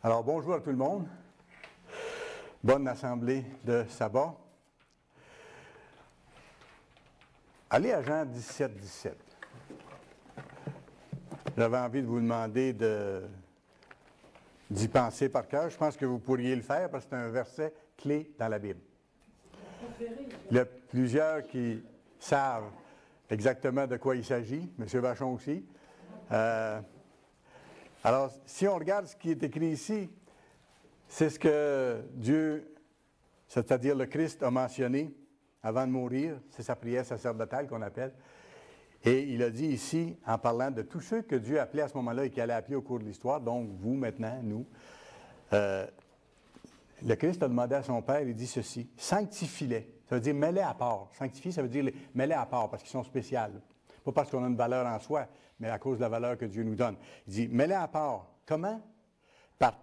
Alors, bonjour à tout le monde. Bonne assemblée de sabbat. Allez à Jean 17, 17. J'avais envie de vous demander d'y penser par cœur. Je pense que vous pourriez le faire parce que c'est un verset clé dans la Bible. Il y a plusieurs qui savent exactement de quoi il s'agit. M. Vachon aussi. Alors, si on regarde ce qui est écrit ici, c'est ce que Dieu, c'est-à-dire le Christ, a mentionné avant de mourir. C'est sa prière sacerdotale qu'on appelle. Et il a dit ici, en parlant de tous ceux que Dieu appelait à ce moment-là et qui allait appeler au cours de l'histoire, donc vous maintenant, nous, le Christ a demandé à son Père, il dit ceci, sanctifie-les. Ça veut dire mets-les à part. Sanctifier, ça veut dire mets-les à part parce qu'ils sont spéciaux. Pas parce qu'on a une valeur en soi, mais à cause de la valeur que Dieu nous donne. Il dit, mets-les à part. Comment? Par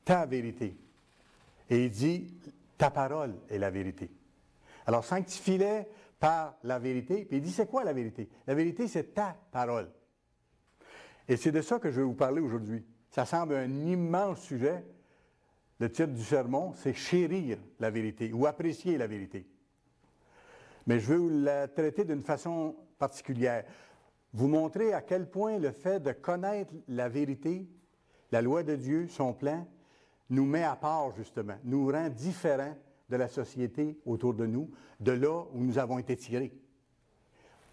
ta vérité. Et il dit, ta parole est la vérité. Alors, sanctifie-les par la vérité. Puis il dit, c'est quoi la vérité? La vérité, c'est ta parole. Et c'est de ça que je vais vous parler aujourd'hui. Ça semble un immense sujet. Le titre du sermon, c'est « Chérir la vérité » ou « Apprécier la vérité ». Mais je vais vous la traiter d'une façon particulière. Vous montrer à quel point le fait de connaître la vérité, la loi de Dieu, son plan, nous met à part, justement, nous rend différents de la société autour de nous, de là où nous avons été tirés.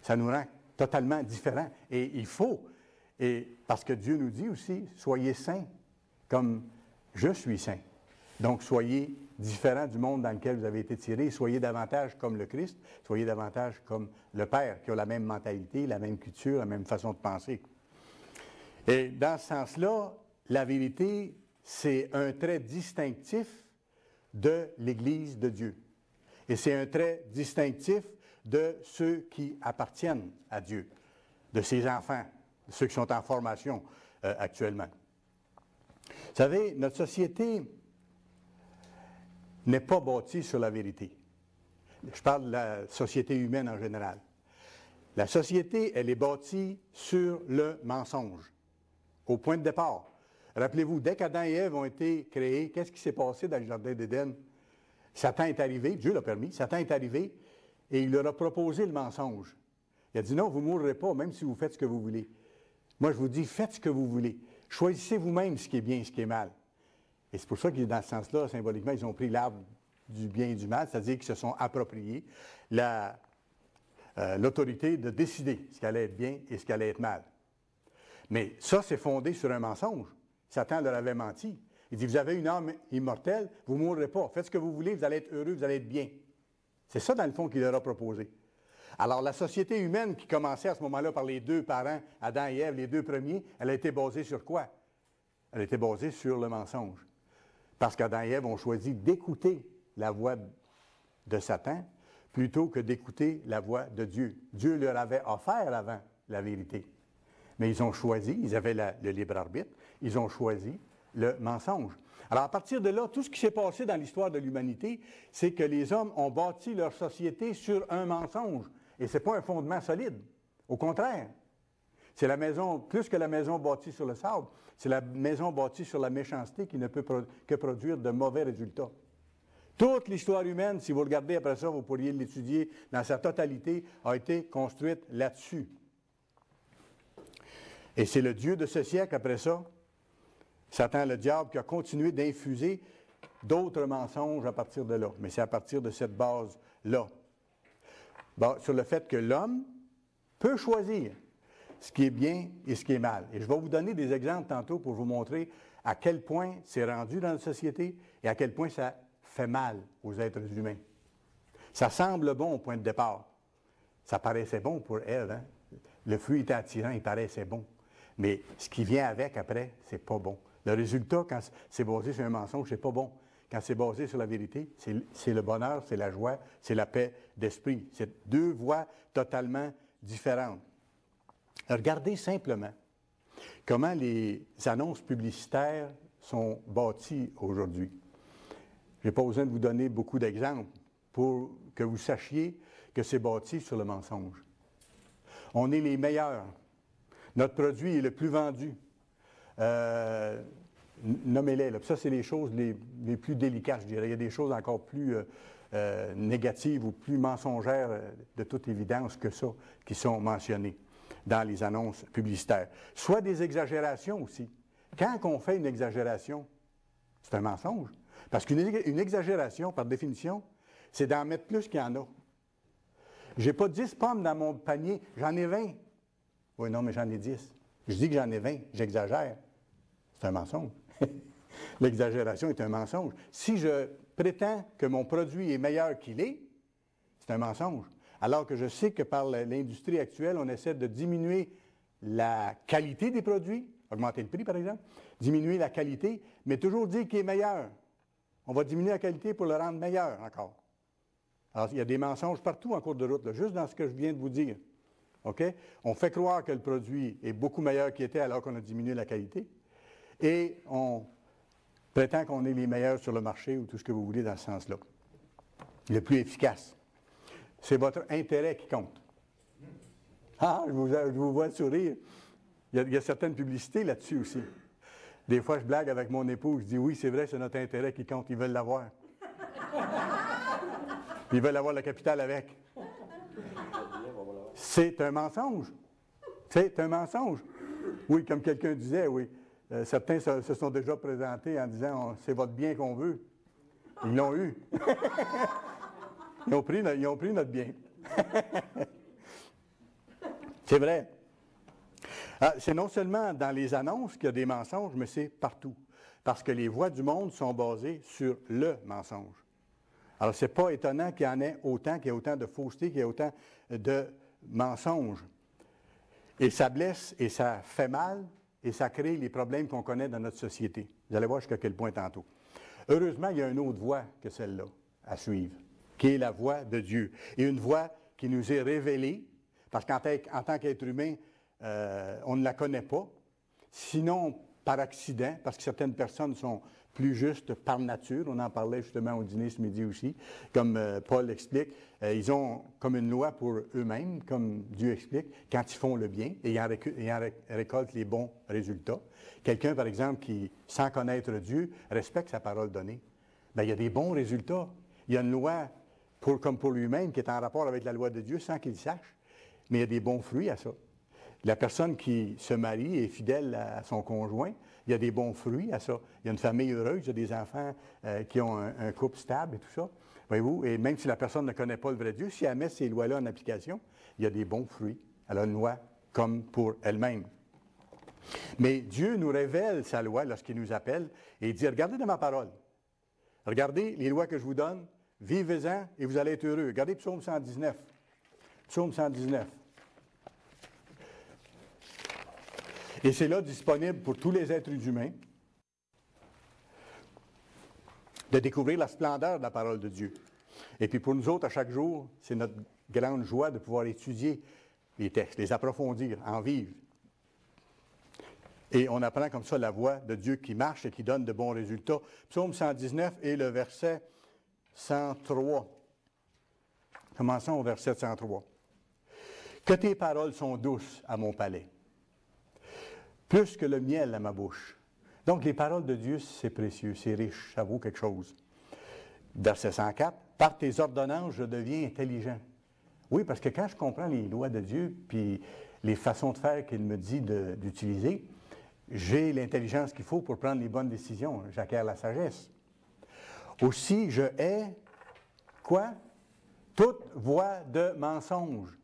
Ça nous rend totalement différents. Et il faut, et parce que Dieu nous dit aussi, soyez saints comme je suis saint. Donc, soyez différents du monde dans lequel vous avez été tirés, soyez davantage comme le Christ, soyez davantage comme le Père, qui a la même mentalité, la même culture, la même façon de penser. Et dans ce sens-là, la vérité, c'est un trait distinctif de l'Église de Dieu. Et c'est un trait distinctif de ceux qui appartiennent à Dieu, de ses enfants, de ceux qui sont en formation actuellement. Vous savez, notre société n'est pas bâtie sur la vérité. Je parle de la société humaine en général. La société, elle est bâtie sur le mensonge, au point de départ. Rappelez-vous, dès qu'Adam et Ève ont été créés, qu'est-ce qui s'est passé dans le jardin d'Éden? Satan est arrivé, Dieu l'a permis, Satan est arrivé et il leur a proposé le mensonge. Il a dit non, vous ne mourrez pas, même si vous faites ce que vous voulez. Moi, je vous dis, faites ce que vous voulez. Choisissez vous-même ce qui est bien et ce qui est mal. Et c'est pour ça que dans ce sens-là, symboliquement, ils ont pris l'arbre du bien et du mal, c'est-à-dire qu'ils se sont appropriés l'autorité de décider ce qui allait être bien et ce qui allait être mal. Mais ça, c'est fondé sur un mensonge. Satan leur avait menti. Il dit, vous avez une âme immortelle, vous ne mourrez pas. Faites ce que vous voulez, vous allez être heureux, vous allez être bien. C'est ça, dans le fond, qu'il leur a proposé. Alors, la société humaine qui commençait à ce moment-là par les deux parents, Adam et Ève, les deux premiers, elle a été basée sur quoi? Elle a été basée sur le mensonge. Parce qu'Adam et Ève ont choisi d'écouter la voix de Satan plutôt que d'écouter la voix de Dieu. Dieu leur avait offert avant la vérité. Mais ils ont choisi, ils avaient le libre arbitre, ils ont choisi le mensonge. Alors, à partir de là, tout ce qui s'est passé dans l'histoire de l'humanité, c'est que les hommes ont bâti leur société sur un mensonge. Et ce n'est pas un fondement solide. Au contraire. C'est la maison, plus que la maison bâtie sur le sable, c'est la maison bâtie sur la méchanceté qui ne peut que produire de mauvais résultats. Toute l'histoire humaine, si vous regardez après ça, vous pourriez l'étudier dans sa totalité, a été construite là-dessus. Et c'est le Dieu de ce siècle, après ça, Satan, le diable, qui a continué d'infuser d'autres mensonges à partir de là. Mais c'est à partir de cette base-là. Bon, sur le fait que l'homme peut choisir ce qui est bien et ce qui est mal. Et je vais vous donner des exemples tantôt pour vous montrer à quel point c'est rendu dans la société et à quel point ça fait mal aux êtres humains. Ça semble bon au point de départ. Ça paraissait bon pour Ève, hein? Le fruit était attirant, il paraissait bon. Mais ce qui vient avec après, c'est pas bon. Le résultat, quand c'est basé sur un mensonge, c'est pas bon. Quand c'est basé sur la vérité, c'est le bonheur, c'est la joie, c'est la paix d'esprit. C'est deux voies totalement différentes. Regardez simplement comment les annonces publicitaires sont bâties aujourd'hui. Je n'ai pas besoin de vous donner beaucoup d'exemples pour que vous sachiez que c'est bâti sur le mensonge. On est les meilleurs. Notre produit est le plus vendu. Nommez-les. Là. Puis ça, c'est les choses les plus délicates, je dirais. Il y a des choses encore plus négatives ou plus mensongères, de toute évidence, que ça, qui sont mentionnées dans les annonces publicitaires. Soit des exagérations aussi. Quand on fait une exagération, c'est un mensonge. Parce qu'une exagération, par définition, c'est d'en mettre plus qu'il y en a. Je n'ai pas 10 pommes dans mon panier, j'en ai 20. Oui, non, mais j'en ai 10. Je dis que j'en ai 20, j'exagère. C'est un mensonge. L'exagération est un mensonge. Si je prétends que mon produit est meilleur qu'il est, c'est un mensonge. Alors que je sais que par l'industrie actuelle, on essaie de diminuer la qualité des produits, augmenter le prix par exemple, diminuer la qualité, mais toujours dire qu'il est meilleur. On va diminuer la qualité pour le rendre meilleur encore. Alors, il y a des mensonges partout en cours de route, là, juste dans ce que je viens de vous dire. OK? On fait croire que le produit est beaucoup meilleur qu'il était alors qu'on a diminué la qualité. Et on prétend qu'on est les meilleurs sur le marché ou tout ce que vous voulez dans ce sens-là. Le plus efficace. C'est votre intérêt qui compte. Ah, je vous vois sourire. Il y a certaines publicités là-dessus aussi. Des fois, je blague avec mon époux, je dis oui, c'est vrai, c'est notre intérêt qui compte, ils veulent l'avoir. Ils veulent avoir la capitale avec. C'est un mensonge. C'est un mensonge. Oui, comme quelqu'un disait, oui. Certains se sont déjà présentés en disant c'est votre bien qu'on veut. Ils l'ont eu. Ils ont pris notre bien. C'est vrai. C'est non seulement dans les annonces qu'il y a des mensonges, mais c'est partout. Parce que les voix du monde sont basées sur le mensonge. Alors, ce n'est pas étonnant qu'il y en ait autant, qu'il y ait autant de fausseté, qu'il y ait autant de mensonges. Et ça blesse et ça fait mal et ça crée les problèmes qu'on connaît dans notre société. Vous allez voir jusqu'à quel point tantôt. Heureusement, il y a une autre voie que celle-là à suivre, qui est la voie de Dieu. Et une voie qui nous est révélée, parce qu'en tant qu'être humain, on ne la connaît pas, sinon par accident, parce que certaines personnes sont plus justes par nature. On en parlait justement au dîner ce midi aussi, comme Paul explique. Ils ont comme une loi pour eux-mêmes, comme Dieu explique, quand ils font le bien et ils en récoltent les bons résultats. Quelqu'un, par exemple, qui, sans connaître Dieu, respecte sa parole donnée, bien, il y a des bons résultats. Il y a une loi, comme pour lui-même, qui est en rapport avec la loi de Dieu sans qu'il sache, mais il y a des bons fruits à ça. La personne qui se marie est fidèle à son conjoint, il y a des bons fruits à ça. Il y a une famille heureuse, il y a des enfants qui ont un couple stable et tout ça. Voyez-vous, et même si la personne ne connaît pas le vrai Dieu, si elle met ces lois-là en application, il y a des bons fruits. Elle a une loi comme pour elle-même. Mais Dieu nous révèle sa loi lorsqu'il nous appelle et il dit, regardez dans ma parole. Regardez les lois que je vous donne, vivez-en et vous allez être heureux. Regardez Psaume 119. Psaume 119. Et c'est là disponible pour tous les êtres humains de découvrir la splendeur de la parole de Dieu. Et puis pour nous autres, à chaque jour, c'est notre grande joie de pouvoir étudier les textes, les approfondir, en vivre. Et on apprend comme ça la voie de Dieu qui marche et qui donne de bons résultats. Psaume 119 et le verset 103. Commençons au verset 103. Que tes paroles sont douces à mon palais, plus que le miel à ma bouche. Donc, les paroles de Dieu, c'est précieux, c'est riche, ça vaut quelque chose. Verset 104, par tes ordonnances, je deviens intelligent. Oui, parce que quand je comprends les lois de Dieu, puis les façons de faire qu'il me dit d'utiliser, j'ai l'intelligence qu'il faut pour prendre les bonnes décisions. J'acquiers la sagesse. Aussi, je hais, quoi? Toute voie de mensonge.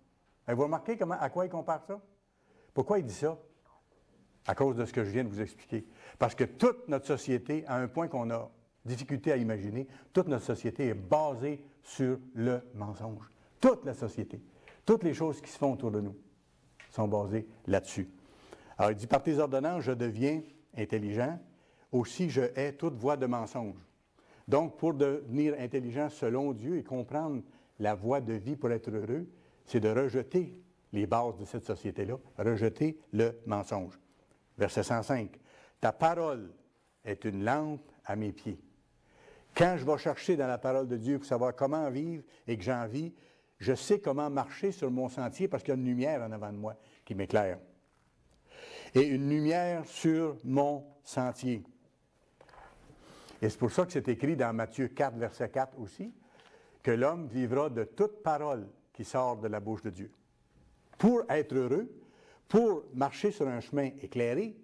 Vous remarquez à quoi il compare ça? Pourquoi il dit ça? À cause de ce que je viens de vous expliquer. Parce que toute notre société, à un point qu'on a difficulté à imaginer, toute notre société est basée sur le mensonge. Toute la société. Toutes les choses qui se font autour de nous sont basées là-dessus. Alors, il dit, par tes ordonnances, je deviens intelligent. Aussi, je hais toute voie de mensonge. Donc, pour devenir intelligent selon Dieu et comprendre la voie de vie pour être heureux, c'est de rejeter les bases de cette société-là, rejeter le mensonge. Verset 105. Ta parole est une lampe à mes pieds. Quand je vais chercher dans la parole de Dieu pour savoir comment vivre et que j'en vis, je sais comment marcher sur mon sentier parce qu'il y a une lumière en avant de moi qui m'éclaire. Et une lumière sur mon sentier. Et c'est pour ça que c'est écrit dans Matthieu 4, verset 4 aussi, que l'homme vivra de toute parole qui sort de la bouche de Dieu. Pour être heureux, pour marcher sur un chemin éclairé,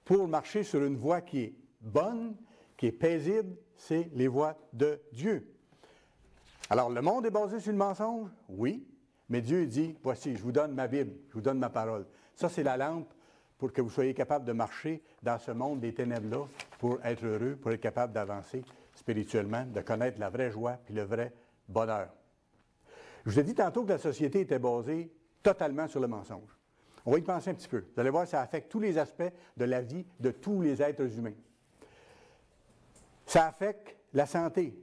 pour marcher sur une voie qui est bonne, qui est paisible, c'est les voies de Dieu. Alors, le monde est basé sur le mensonge? Oui. Mais Dieu dit, voici, je vous donne ma Bible, je vous donne ma parole. Ça, c'est la lampe pour que vous soyez capable de marcher dans ce monde des ténèbres-là, pour être heureux, pour être capable d'avancer spirituellement, de connaître la vraie joie puis le vrai bonheur. Je vous ai dit tantôt que la société était basée totalement sur le mensonge. On va y penser un petit peu. Vous allez voir, ça affecte tous les aspects de la vie de tous les êtres humains. Ça affecte la santé.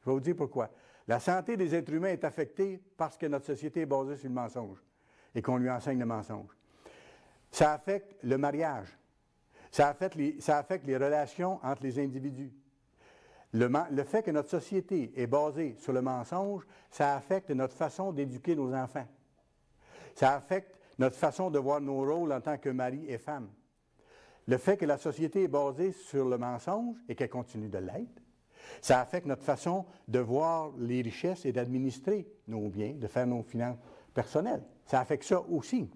Je vais vous dire pourquoi. La santé des êtres humains est affectée parce que notre société est basée sur le mensonge et qu'on lui enseigne le mensonge. Ça affecte le mariage. Ça affecte les relations entre les individus. Le fait que notre société est basée sur le mensonge, ça affecte notre façon d'éduquer nos enfants. Ça affecte notre façon de voir nos rôles en tant que mari et femme. Le fait que la société est basée sur le mensonge et qu'elle continue de l'être, ça affecte notre façon de voir les richesses et d'administrer nos biens, de faire nos finances personnelles. Ça affecte ça aussi.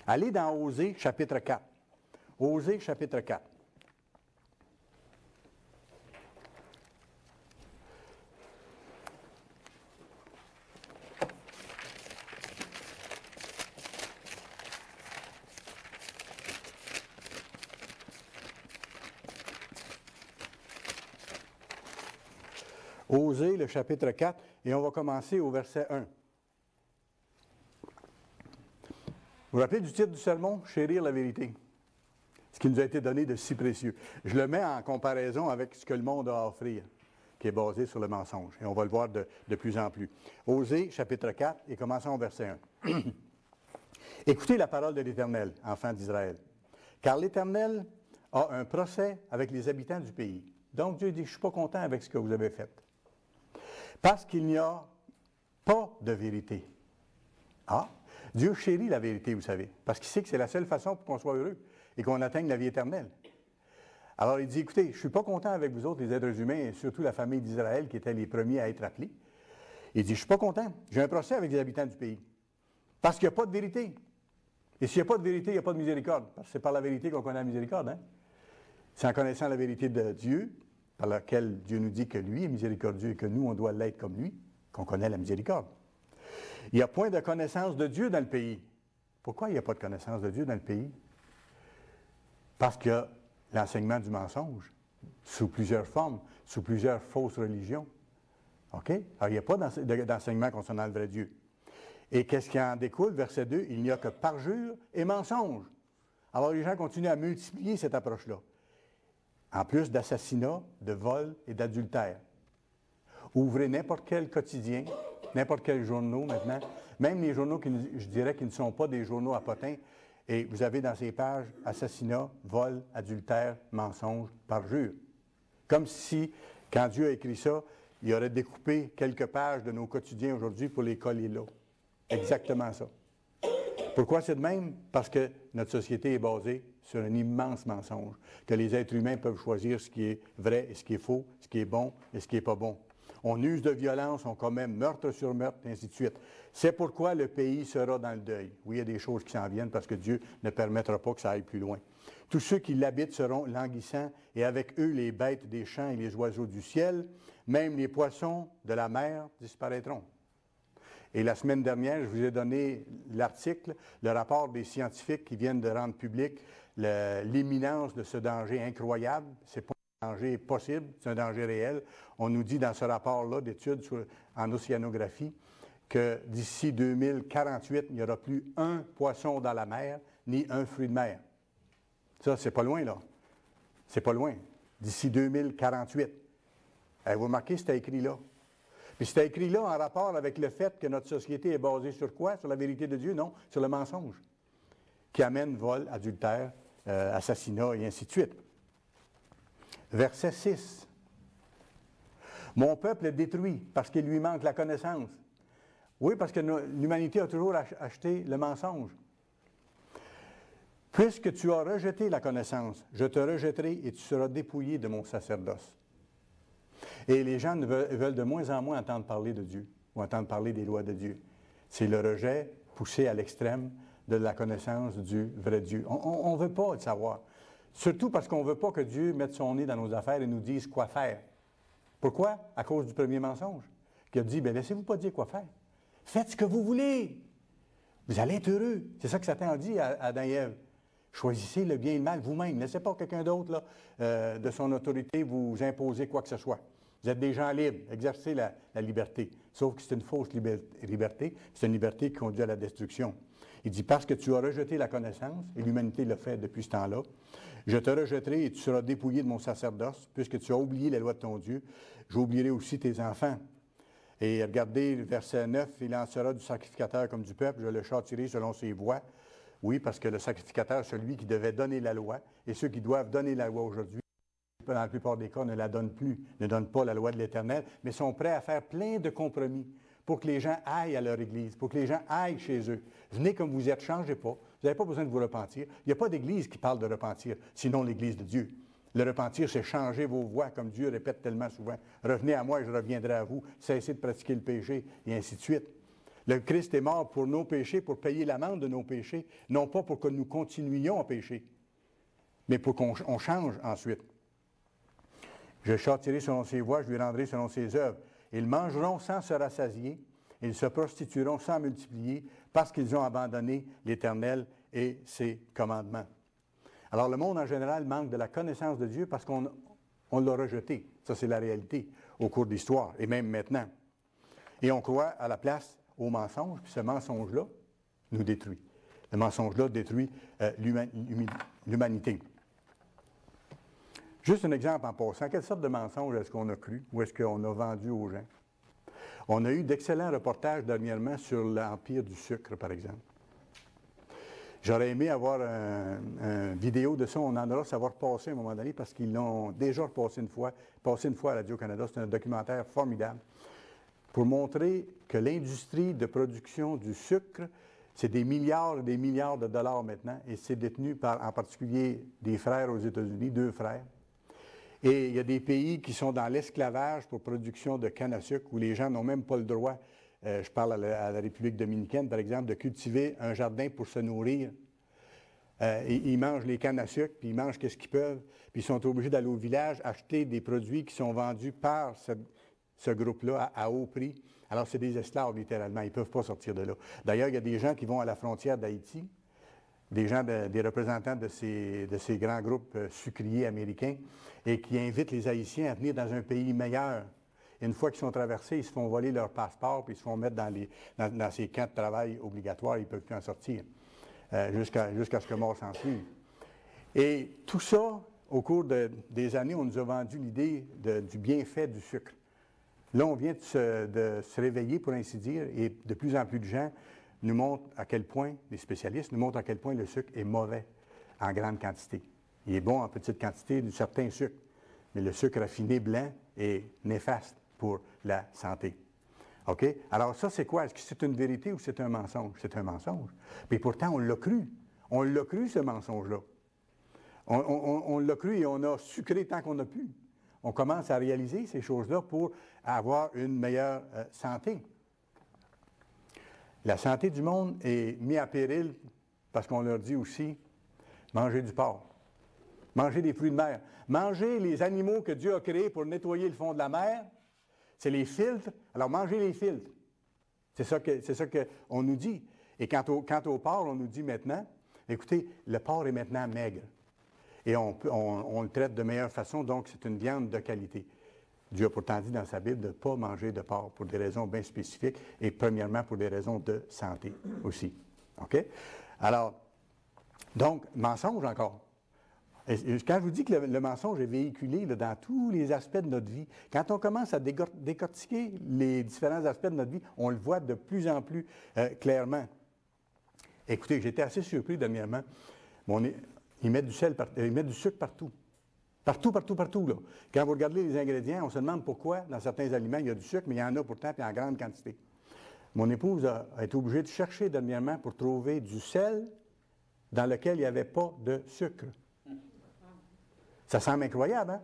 Allez dans Osée, chapitre 4. Osée, chapitre 4. Osée, le chapitre 4, et on va commencer au verset 1. Vous vous rappelez du titre du sermon? Chérir la vérité. Ce qui nous a été donné de si précieux. Je le mets en comparaison avec ce que le monde a à offrir, qui est basé sur le mensonge. Et on va le voir de plus en plus. Osée, chapitre 4, et commençons au verset 1. Écoutez la parole de l'Éternel, enfants d'Israël. Car l'Éternel a un procès avec les habitants du pays. Donc Dieu dit, je ne suis pas content avec ce que vous avez fait. Parce qu'il n'y a pas de vérité. Ah, Dieu chérit la vérité, vous savez, parce qu'il sait que c'est la seule façon pour qu'on soit heureux et qu'on atteigne la vie éternelle. Alors il dit, écoutez, je ne suis pas content avec vous autres, les êtres humains, et surtout la famille d'Israël, qui étaient les premiers à être appelés. Il dit, je ne suis pas content, j'ai un procès avec les habitants du pays, parce qu'il n'y a pas de vérité. Et s'il n'y a pas de vérité, il n'y a pas de miséricorde, parce que c'est par la vérité qu'on connaît la miséricorde. Hein? C'est en connaissant la vérité de Dieu, par laquelle Dieu nous dit que lui est miséricordieux et que nous, on doit l'être comme lui, qu'on connaît la miséricorde. Il n'y a point de connaissance de Dieu dans le pays. Pourquoi il n'y a pas de connaissance de Dieu dans le pays? Parce qu'il y a l'enseignement du mensonge, sous plusieurs formes, sous plusieurs fausses religions. OK? Alors, il n'y a pas d'enseignement concernant le vrai Dieu. Et qu'est-ce qui en découle? Verset 2, il n'y a que parjure et mensonge. Alors, les gens continuent à multiplier cette approche-là. En plus d'assassinat, de vol et d'adultère. Ouvrez n'importe quel quotidien, n'importe quel journaux maintenant, même les journaux qui, je dirais, qui ne sont pas des journaux à potins, et vous avez dans ces pages assassinat, vol, adultère, mensonge, parjure. Comme si, quand Dieu a écrit ça, il aurait découpé quelques pages de nos quotidiens aujourd'hui pour les coller là. Exactement ça. Pourquoi c'est de même? Parce que notre société est basée sur un immense mensonge, que les êtres humains peuvent choisir ce qui est vrai et ce qui est faux, ce qui est bon et ce qui n'est pas bon. On use de violence, on commet meurtre sur meurtre, et ainsi de suite. C'est pourquoi le pays sera dans le deuil. Oui, il y a des choses qui s'en viennent parce que Dieu ne permettra pas que ça aille plus loin. Tous ceux qui l'habitent seront languissants, et avec eux les bêtes des champs et les oiseaux du ciel, même les poissons de la mer disparaîtront. Et la semaine dernière, je vous ai donné l'article, le rapport des scientifiques qui viennent de rendre public l'imminence de ce danger incroyable. Ce n'est pas un danger possible, c'est un danger réel. On nous dit dans ce rapport-là d'études en océanographie que d'ici 2048, il n'y aura plus un poisson dans la mer, ni un fruit de mer. Ça, c'est pas loin, là. C'est pas loin. D'ici 2048. Vous remarquez, c'était écrit là. Puis c'était écrit là en rapport avec le fait que notre société est basée sur quoi? Sur la vérité de Dieu? Non, sur le mensonge, qui amène vol, adultère, assassinat et ainsi de suite. Verset 6. Mon peuple est détruit parce qu'il lui manque la connaissance. Oui, parce que l'humanité a toujours acheté le mensonge. Puisque tu as rejeté la connaissance, je te rejetterai et tu seras dépouillé de mon sacerdoce. Et les gens veulent de moins en moins entendre parler de Dieu ou entendre parler des lois de Dieu. C'est le rejet poussé à l'extrême de la connaissance du vrai Dieu. On ne veut pas le savoir. Surtout parce qu'on ne veut pas que Dieu mette son nez dans nos affaires et nous dise quoi faire. Pourquoi? À cause du premier mensonge. Qui a dit, bien, laissez-vous pas dire quoi faire. Faites ce que vous voulez. Vous allez être heureux. C'est ça que Satan a dit à Adam et Ève. Choisissez le bien et le mal vous-même. Laissez pas quelqu'un d'autre de son autorité vous imposer quoi que ce soit. Vous êtes des gens libres. Exercez la liberté. Sauf que c'est une fausse liberté. C'est une liberté qui conduit à la destruction. Il dit, parce que tu as rejeté la connaissance, et l'humanité l'a fait depuis ce temps-là, je te rejetterai et tu seras dépouillé de mon sacerdoce, puisque tu as oublié la loi de ton Dieu. J'oublierai aussi tes enfants. Et regardez, verset 9, il lancera du sacrificateur comme du peuple, je le châtirai selon ses voies. Oui, parce que le sacrificateur, celui qui devait donner la loi, et ceux qui doivent donner la loi aujourd'hui, dans la plupart des cas, ne la donnent plus, ne donnent pas la loi de l'Éternel, mais sont prêts à faire plein de compromis pour que les gens aillent à leur église, pour que les gens aillent chez eux. Venez comme vous êtes, changez pas. Vous n'avez pas besoin de vous repentir. Il n'y a pas d'église qui parle de repentir, sinon l'église de Dieu. Le repentir, c'est changer vos voies, comme Dieu répète tellement souvent. Revenez à moi et je reviendrai à vous. Cessez de pratiquer le péché, et ainsi de suite. Le Christ est mort pour nos péchés, pour payer l'amende de nos péchés, non pas pour que nous continuions à pécher, mais pour qu'on change ensuite. Je châtirai selon ses voies, je lui rendrai selon ses œuvres. Ils mangeront sans se rassasier, ils se prostitueront sans multiplier, parce qu'ils ont abandonné l'Éternel et ses commandements. Alors, le monde en général manque de la connaissance de Dieu parce qu'on l'a rejeté. Ça, c'est la réalité au cours de l'histoire, et même maintenant. Et on croit à la place au mensonge, puis ce mensonge-là nous détruit. Le mensonge-là détruit l'humanité. Juste un exemple en passant. Quelle sorte de mensonge est-ce qu'on a cru ou est-ce qu'on a vendu aux gens? On a eu d'excellents reportages dernièrement sur l'empire du sucre, par exemple. J'aurais aimé avoir une vidéo de ça. On en aura savoir passer à un moment donné parce qu'ils l'ont déjà passé une fois à Radio-Canada. C'est un documentaire formidable pour montrer que l'industrie de production du sucre, c'est des milliards et des milliards de dollars maintenant et c'est détenu par, en particulier, des frères aux États-Unis, 2 frères. Et il y a des pays qui sont dans l'esclavage pour production de canne à sucre où les gens n'ont même pas le droit, je parle à la République dominicaine par exemple, de cultiver un jardin pour se nourrir. Ils mangent les cannes à sucre, puis ils mangent ce qu'ils peuvent, puis ils sont obligés d'aller au village acheter des produits qui sont vendus par ce groupe-là à haut prix. Alors c'est des esclaves littéralement, ils ne peuvent pas sortir de là. D'ailleurs, il y a des gens qui vont à la frontière d'Haïti, des représentants de ces grands groupes sucriers américains, et qui invitent les Haïtiens à venir dans un pays meilleur. Et une fois qu'ils sont traversés, ils se font voler leur passeport, puis ils se font mettre dans ces camps de travail obligatoires, ils ne peuvent plus en sortir, jusqu'à ce que mort s'en suive. Et tout ça, au cours des années, on nous a vendu l'idée du bienfait du sucre. Là, on vient de se réveiller, pour ainsi dire, et de plus en plus de gens nous montrent à quel point, les spécialistes nous montrent à quel point le sucre est mauvais en grande quantité. Il est bon en petite quantité du certain sucre, mais le sucre raffiné blanc est néfaste pour la santé. OK? Alors ça, c'est quoi? Est-ce que c'est une vérité ou c'est un mensonge? C'est un mensonge. Mais pourtant, on l'a cru. On l'a cru, ce mensonge-là. On l'a cru et on a sucré tant qu'on a pu. On commence à réaliser ces choses-là pour avoir une meilleure santé. La santé du monde est mise à péril parce qu'on leur dit aussi, mangez du porc, mangez des fruits de mer, mangez les animaux que Dieu a créés pour nettoyer le fond de la mer, c'est les filtres, alors mangez les filtres. C'est ça qu'on nous dit. Et quant au porc, on nous dit maintenant, écoutez, le porc est maintenant maigre. Et on le traite de meilleure façon, donc c'est une viande de qualité. Dieu a pourtant dit dans sa Bible de ne pas manger de porc pour des raisons bien spécifiques et premièrement pour des raisons de santé aussi. OK? Alors, donc, mensonge encore. Et quand je vous dis que le mensonge est véhiculé là, dans tous les aspects de notre vie, quand on commence à décortiquer les différents aspects de notre vie, on le voit de plus en plus clairement. Écoutez, j'étais assez surpris dernièrement. Ils mettent du sucre partout. Partout, là. Quand vous regardez les ingrédients, on se demande pourquoi, dans certains aliments, il y a du sucre, mais il y en a pourtant, puis en grande quantité. Mon épouse a été obligée de chercher dernièrement pour trouver du sel dans lequel il n'y avait pas de sucre. Ça semble incroyable, hein?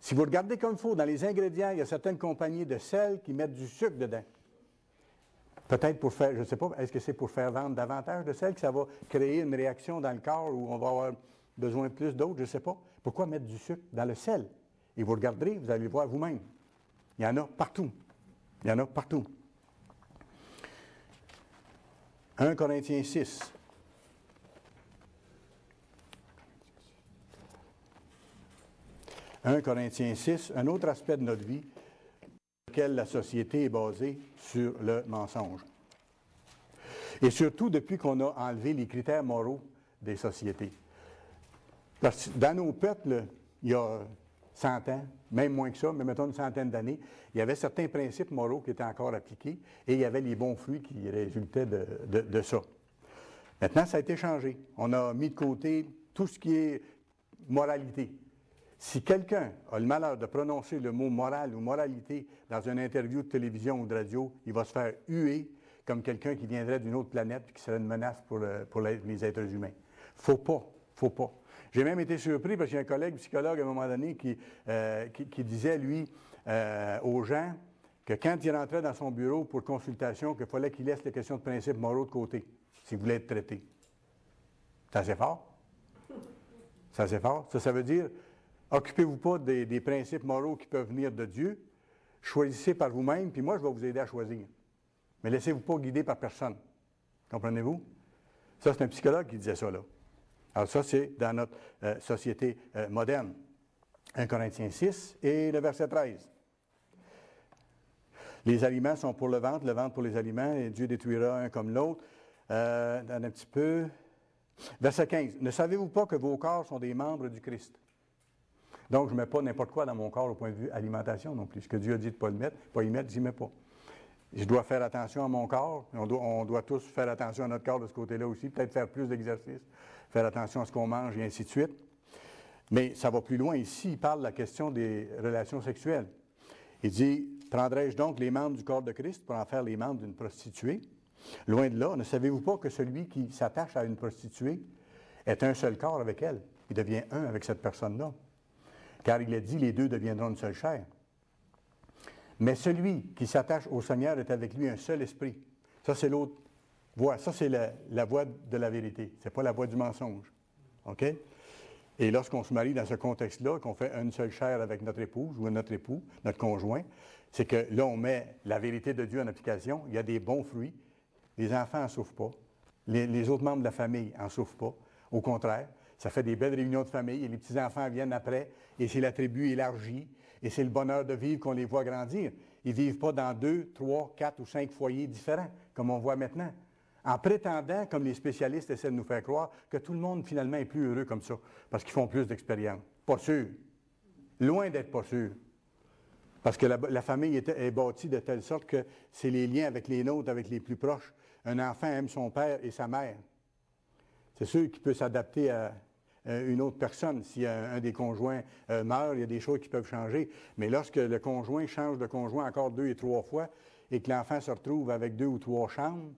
Si vous regardez comme il faut, dans les ingrédients, il y a certaines compagnies de sel qui mettent du sucre dedans. Peut-être pour faire, je ne sais pas, est-ce que c'est pour faire vendre davantage de sel que ça va créer une réaction dans le corps où on va avoir besoin de plus d'autres, je ne sais pas. Pourquoi mettre du sucre dans le sel? Et vous regarderez, vous allez le voir vous-même. Il y en a partout. Il y en a partout. 1 Corinthiens 6. « 1 Corinthiens 6, un autre aspect de notre vie, lequel la société est basée sur le mensonge. Et surtout depuis qu'on a enlevé les critères moraux des sociétés. Parce que dans nos peuples, il y a 100 ans, même moins que ça, mais mettons une centaine d'années, il y avait certains principes moraux qui étaient encore appliqués et il y avait les bons fruits qui résultaient de ça. Maintenant, ça a été changé. On a mis de côté tout ce qui est moralité. Si quelqu'un a le malheur de prononcer le mot moral ou moralité dans une interview de télévision ou de radio, il va se faire huer comme quelqu'un qui viendrait d'une autre planète et qui serait une menace pour les êtres humains. Faut pas. J'ai même été surpris parce qu'il y a un collègue psychologue à un moment donné qui disait, lui, aux gens que quand il rentrait dans son bureau pour consultation, qu'il fallait qu'il laisse les questions de principes moraux de côté s'il voulait être traité. C'est assez fort. C'est assez fort. Ça veut dire, occupez-vous pas des principes moraux qui peuvent venir de Dieu. Choisissez par vous-même, puis moi, je vais vous aider à choisir. Mais laissez-vous pas guider par personne. Comprenez-vous? Ça, c'est un psychologue qui disait ça, là. Alors ça, c'est dans notre société moderne. 1 Corinthiens 6 et le verset 13. Les aliments sont pour le ventre pour les aliments, et Dieu détruira un comme l'autre. Un petit peu. Verset 15. Ne savez-vous pas que vos corps sont des membres du Christ? Donc, je ne mets pas n'importe quoi dans mon corps au point de vue alimentation non plus. Ce que Dieu a dit de ne pas le mettre, pas y mettre, je n'y mets pas. Je dois faire attention à mon corps. On doit tous faire attention à notre corps de ce côté-là aussi. Peut-être faire plus d'exercices, faire attention à ce qu'on mange et ainsi de suite. Mais ça va plus loin ici. Il parle de la question des relations sexuelles. Il dit, prendrai-je donc les membres du corps de Christ pour en faire les membres d'une prostituée? Loin de là, ne savez-vous pas que celui qui s'attache à une prostituée est un seul corps avec elle? Il devient un avec cette personne-là. Car il est dit, les deux deviendront une seule chair. Mais celui qui s'attache au Seigneur est avec lui un seul esprit. Ça, c'est l'autre voie. Ça, c'est la voie de la vérité. Ce n'est pas la voie du mensonge. OK? Et lorsqu'on se marie dans ce contexte-là, qu'on fait une seule chair avec notre épouse ou notre époux, notre conjoint, c'est que là, on met la vérité de Dieu en application. Il y a des bons fruits. Les enfants n'en souffrent pas. Les autres membres de la famille n'en souffrent pas. Au contraire, ça fait des belles réunions de famille et les petits-enfants viennent après et c'est la tribu élargie et c'est le bonheur de vivre qu'on les voit grandir. Ils ne vivent pas dans 2, 3, 4 ou 5 foyers différents, comme on voit maintenant, en prétendant, comme les spécialistes essaient de nous faire croire, que tout le monde finalement est plus heureux comme ça, parce qu'ils font plus d'expérience. Pas sûr. Loin d'être pas sûr. Parce que la famille est bâtie de telle sorte que c'est les liens avec les nôtres, avec les plus proches. Un enfant aime son père et sa mère. C'est sûr qu'il peut s'adapter à une autre personne. Si un des conjoints meurt, il y a des choses qui peuvent changer. Mais lorsque le conjoint change de conjoint encore 2 et 3 fois et que l'enfant se retrouve avec 2 ou 3 chambres,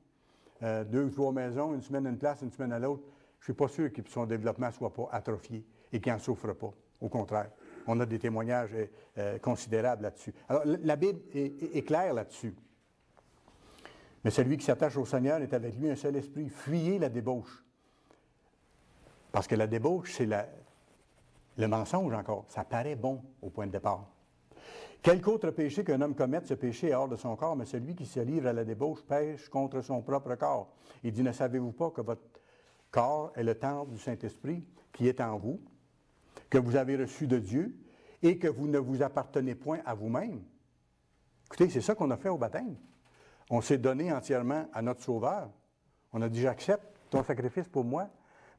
2 ou 3 maisons, une semaine à une place, une semaine à l'autre, je ne suis pas sûr que son développement ne soit pas atrophié et qu'il n'en souffre pas. Au contraire, on a des témoignages considérables là-dessus. Alors, la Bible est claire là-dessus. Mais celui qui s'attache au Seigneur est avec lui un seul esprit. Fuyez la débauche. Parce que la débauche, c'est le mensonge encore. Ça paraît bon au point de départ. Quelque autre péché qu'un homme commette, ce péché est hors de son corps, mais celui qui se livre à la débauche pêche contre son propre corps. Il dit, ne savez-vous pas que votre corps est le temple du Saint-Esprit qui est en vous, que vous avez reçu de Dieu et que vous ne vous appartenez point à vous-même? Écoutez, c'est ça qu'on a fait au baptême. On s'est donné entièrement à notre Sauveur. On a dit, j'accepte ton sacrifice pour moi.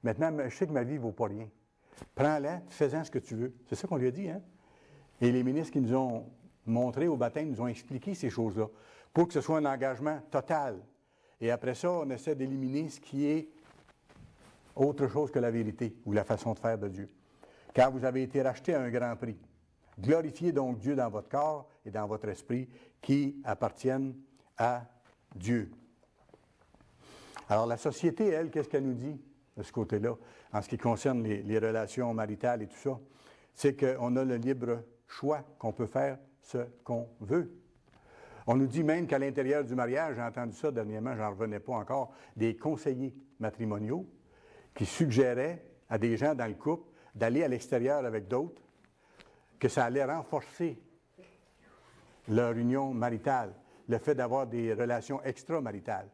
Maintenant, je sais que ma vie ne vaut pas rien. Prends-la, fais-en ce que tu veux. C'est ça qu'on lui a dit, hein? Et les ministres qui nous ont montré au baptême nous ont expliqué ces choses-là pour que ce soit un engagement total. Et après ça, on essaie d'éliminer ce qui est autre chose que la vérité ou la façon de faire de Dieu. Car vous avez été rachetés à un grand prix. Glorifiez donc Dieu dans votre corps et dans votre esprit qui appartiennent à Dieu. Alors la société, elle, qu'est-ce qu'elle nous dit de ce côté-là, en ce qui concerne les relations maritales et tout ça? C'est qu'on a le libre choix, qu'on peut faire ce qu'on veut. On nous dit même qu'à l'intérieur du mariage, j'ai entendu ça dernièrement, j'en revenais pas encore, des conseillers matrimoniaux qui suggéraient à des gens dans le couple d'aller à l'extérieur avec d'autres, que ça allait renforcer leur union maritale, le fait d'avoir des relations extramaritales.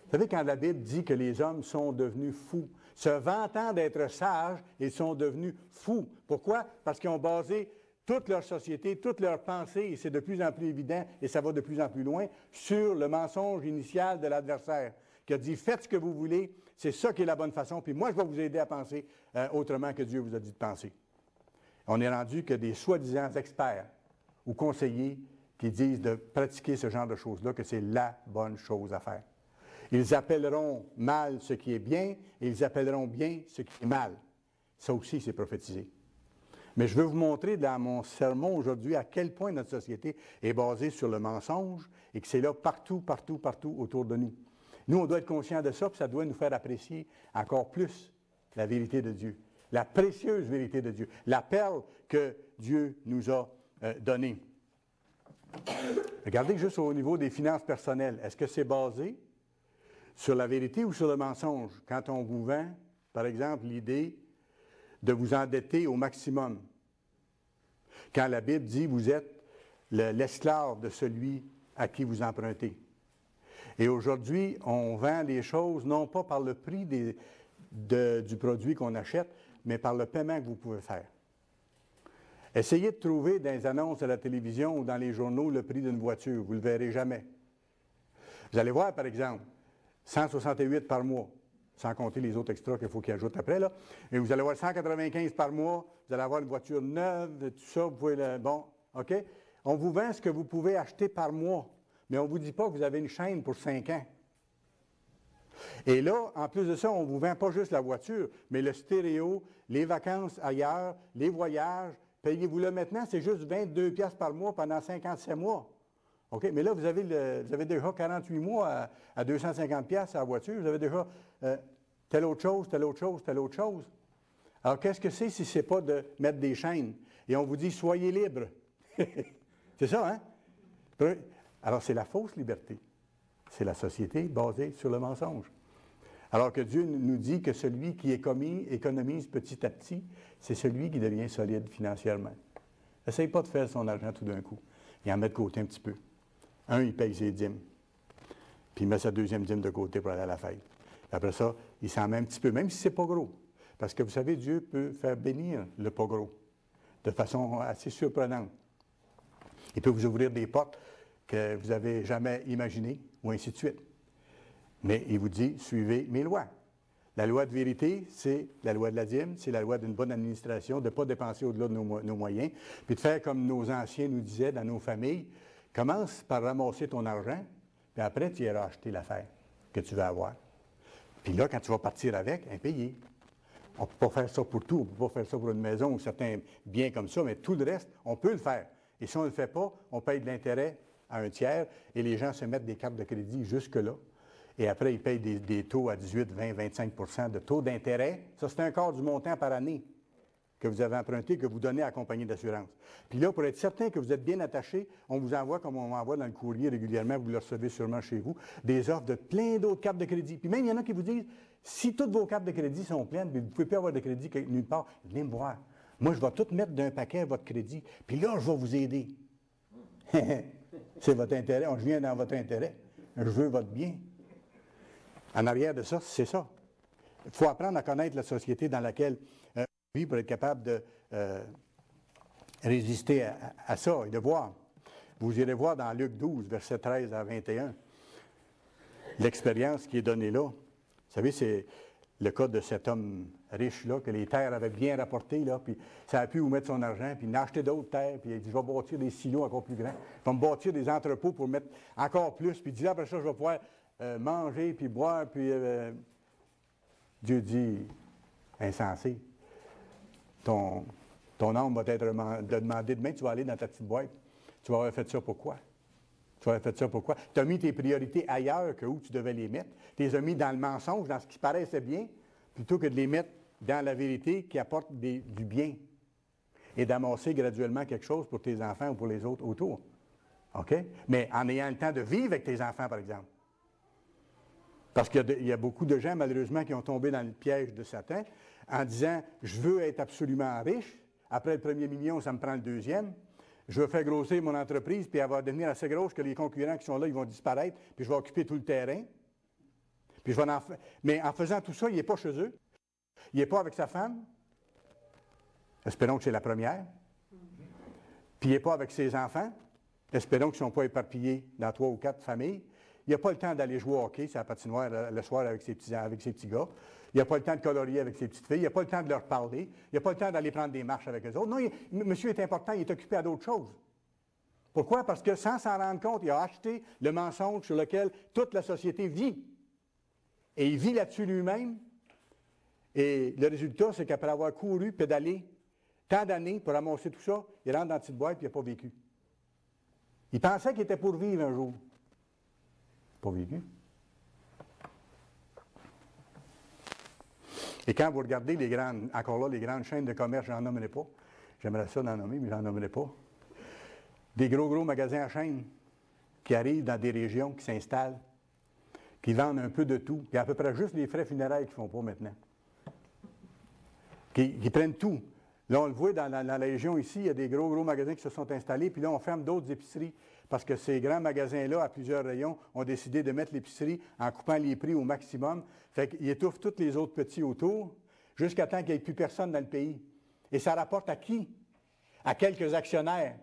Vous savez, quand la Bible dit que les hommes sont devenus fous, se vantant d'être sages, ils sont devenus fous. Pourquoi? Parce qu'ils ont basé toute leur société, toute leur pensée, et c'est de plus en plus évident, et ça va de plus en plus loin, sur le mensonge initial de l'adversaire, qui a dit « Faites ce que vous voulez, c'est ça qui est la bonne façon, puis moi, je vais vous aider à penser autrement que Dieu vous a dit de penser. » On est rendu que des soi-disant experts ou conseillers qui disent de pratiquer ce genre de choses-là, que c'est la bonne chose à faire. Ils appelleront mal ce qui est bien, et ils appelleront bien ce qui est mal. Ça aussi, c'est prophétisé. Mais je veux vous montrer dans mon sermon aujourd'hui à quel point notre société est basée sur le mensonge et que c'est là partout, partout, partout autour de nous. Nous, on doit être conscients de ça, puis ça doit nous faire apprécier encore plus la vérité de Dieu, la précieuse vérité de Dieu, la perle que Dieu nous a donnée. Regardez juste au niveau des finances personnelles. Est-ce que c'est basé sur la vérité ou sur le mensonge? Quand on vous vend, par exemple, l'idée de vous endetter au maximum. Quand la Bible dit « vous êtes l'esclave de celui à qui vous empruntez ». Et aujourd'hui, on vend les choses non pas par le prix du produit qu'on achète, mais par le paiement que vous pouvez faire. Essayez de trouver dans les annonces à la télévision ou dans les journaux le prix d'une voiture. Vous ne le verrez jamais. Vous allez voir, par exemple, 168 par mois, sans compter les autres extras qu'il faut qu'ils ajoutent après, là. Et vous allez voir 195 par mois, vous allez avoir une voiture neuve, tout ça, vous pouvez le... Bon, OK? On vous vend ce que vous pouvez acheter par mois, mais on ne vous dit pas que vous avez une chaîne pour 5 ans. Et là, en plus de ça, on ne vous vend pas juste la voiture, mais le stéréo, les vacances ailleurs, les voyages. Payez-vous-le maintenant, c'est juste 22 piastres par mois pendant 57 mois. OK? Mais là, vous avez déjà 48 mois à 250 piastres à la voiture. Vous avez déjà telle autre chose, telle autre chose, telle autre chose. Alors, qu'est-ce que c'est si ce n'est pas de mettre des chaînes? Et on vous dit, soyez libres. C'est ça, hein? Alors, c'est la fausse liberté. C'est la société basée sur le mensonge. Alors que Dieu nous dit que celui qui économise petit à petit, c'est celui qui devient solide financièrement. N'essaye pas de faire son argent tout d'un coup. Il en met de côté un petit peu. Il paye ses dîmes. Puis il met sa deuxième dîme de côté pour aller à la fête. Après ça, il s'en met un petit peu, même si ce n'est pas gros. Parce que vous savez, Dieu peut faire bénir le pas gros de façon assez surprenante. Il peut vous ouvrir des portes que vous n'avez jamais imaginées, ou ainsi de suite. Mais il vous dit, suivez mes lois. La loi de vérité, c'est la loi de la dîme, c'est la loi d'une bonne administration, de ne pas dépenser au-delà de nos moyens, puis de faire comme nos anciens nous disaient dans nos familles, commence par ramasser ton argent, puis après, tu iras acheter l'affaire que tu veux avoir. Puis là, quand tu vas partir avec, payer. On ne peut pas faire ça pour tout, on ne peut pas faire ça pour une maison ou certains biens comme ça, mais tout le reste, on peut le faire. Et si on ne le fait pas, on paye de l'intérêt à un tiers et les gens se mettent des cartes de crédit jusque-là. Et après, ils payent des taux à 18, 20, 25 de taux d'intérêt. Ça, c'est un quart du montant par année que vous avez emprunté, que vous donnez à la compagnie d'assurance. Puis là, pour être certain que vous êtes bien attaché, on vous envoie, comme on envoie dans le courrier régulièrement, vous le recevez sûrement chez vous, des offres de plein d'autres cartes de crédit. Puis même, il y en a qui vous disent, si toutes vos cartes de crédit sont pleines, mais vous ne pouvez plus avoir de crédit nulle part, venez me voir. Moi, je vais tout mettre d'un paquet à votre crédit, puis là, je vais vous aider. C'est votre intérêt, je viens dans votre intérêt. Je veux votre bien. En arrière de ça, c'est ça. Il faut apprendre à connaître la société dans laquelle on vit pour être capable de résister à ça et de voir. Vous irez voir dans Luc 12, versets 13 à 21, l'expérience qui est donnée là. Vous savez, c'est le cas de cet homme riche-là, que les terres avaient bien rapporté, là, puis ça a pu où mettre son argent, puis il a acheté d'autres terres, puis il a dit, je vais bâtir des silos encore plus grands, je vais me bâtir des entrepôts pour mettre encore plus, puis il dit, après ça, je vais pouvoir manger, puis boire, puis Dieu dit, insensé, ton âme va t'être demandé demain, tu vas aller dans ta petite boîte, tu vas avoir fait ça pourquoi? Tu vas avoir fait ça pourquoi? Tu as mis tes priorités ailleurs que où tu devais les mettre. Tu les as mis dans le mensonge, dans ce qui paraissait bien, plutôt que de les mettre dans la vérité qui apporte du bien. et d'amasser graduellement quelque chose pour tes enfants ou pour les autres autour. OK? Mais en ayant le temps de vivre avec tes enfants, par exemple. Parce qu'il y a beaucoup de gens, malheureusement, qui ont tombé dans le piège de Satan en disant « Je veux être absolument riche. Après le premier million, ça me prend le deuxième. Je veux faire grossir mon entreprise, puis elle va devenir assez grosse que les concurrents qui sont là, ils vont disparaître, puis je vais occuper tout le terrain. Puis mais en faisant tout ça, il n'est pas chez eux. Il n'est pas avec sa femme. Espérons que c'est la première. Puis il n'est pas avec ses enfants. Espérons qu'ils ne sont pas éparpillés dans 3 ou 4 familles. Il n'a pas le temps d'aller jouer au hockey sur la patinoire le soir avec ses petits gars. Il n'a pas le temps de colorier avec ses petites filles. Il n'a pas le temps de leur parler. Il n'a pas le temps d'aller prendre des marches avec eux autres. Non, monsieur est important, il est occupé à d'autres choses. Pourquoi? Parce que sans s'en rendre compte, il a acheté le mensonge sur lequel toute la société vit. Et il vit là-dessus lui-même. Et le résultat, c'est qu'après avoir couru, pédalé, tant d'années pour amasser tout ça, il rentre dans la petite boîte et il n'a pas vécu. Il pensait qu'il était pour vivre un jour. Pas vécu. Et quand vous regardez les grandes chaînes de commerce, j'en nommerai pas. J'aimerais ça d'en nommer, mais j'en nommerai pas. Des gros magasins à chaîne qui arrivent dans des régions, qui s'installent, qui vendent un peu de tout. Il y a à peu près juste les frais funéraires qu'ils ne font pas maintenant. Qui prennent tout. Là, on le voit dans la région ici, il y a des gros magasins qui se sont installés, puis là, on ferme d'autres épiceries. Parce que ces grands magasins-là, à plusieurs rayons, ont décidé de mettre l'épicerie en coupant les prix au maximum. Fait qu'ils étouffent tous les autres petits autour, jusqu'à temps qu'il n'y ait plus personne dans le pays. Et ça rapporte à qui? À quelques actionnaires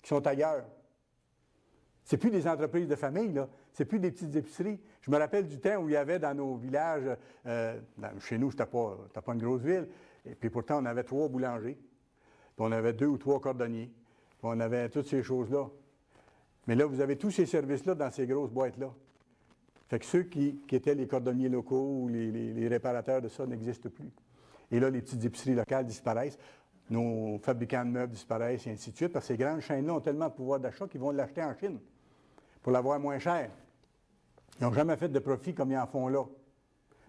qui sont ailleurs. C'est plus des entreprises de famille, là. C'est plus des petites épiceries. Je me rappelle du temps où il y avait dans nos villages, chez nous, c'était pas une grosse ville, et puis pourtant, on avait 3 boulangers, puis on avait 2 ou 3 cordonniers, puis on avait toutes ces choses-là. Mais là, vous avez tous ces services-là dans ces grosses boîtes-là. Fait que ceux qui étaient les cordonniers locaux ou les réparateurs de ça n'existent plus. Et là, les petites épiceries locales disparaissent, nos fabricants de meubles disparaissent, et ainsi de suite, parce que ces grandes chaînes-là ont tellement de pouvoir d'achat qu'ils vont l'acheter en Chine pour l'avoir moins cher. Ils n'ont jamais fait de profit comme ils en font là.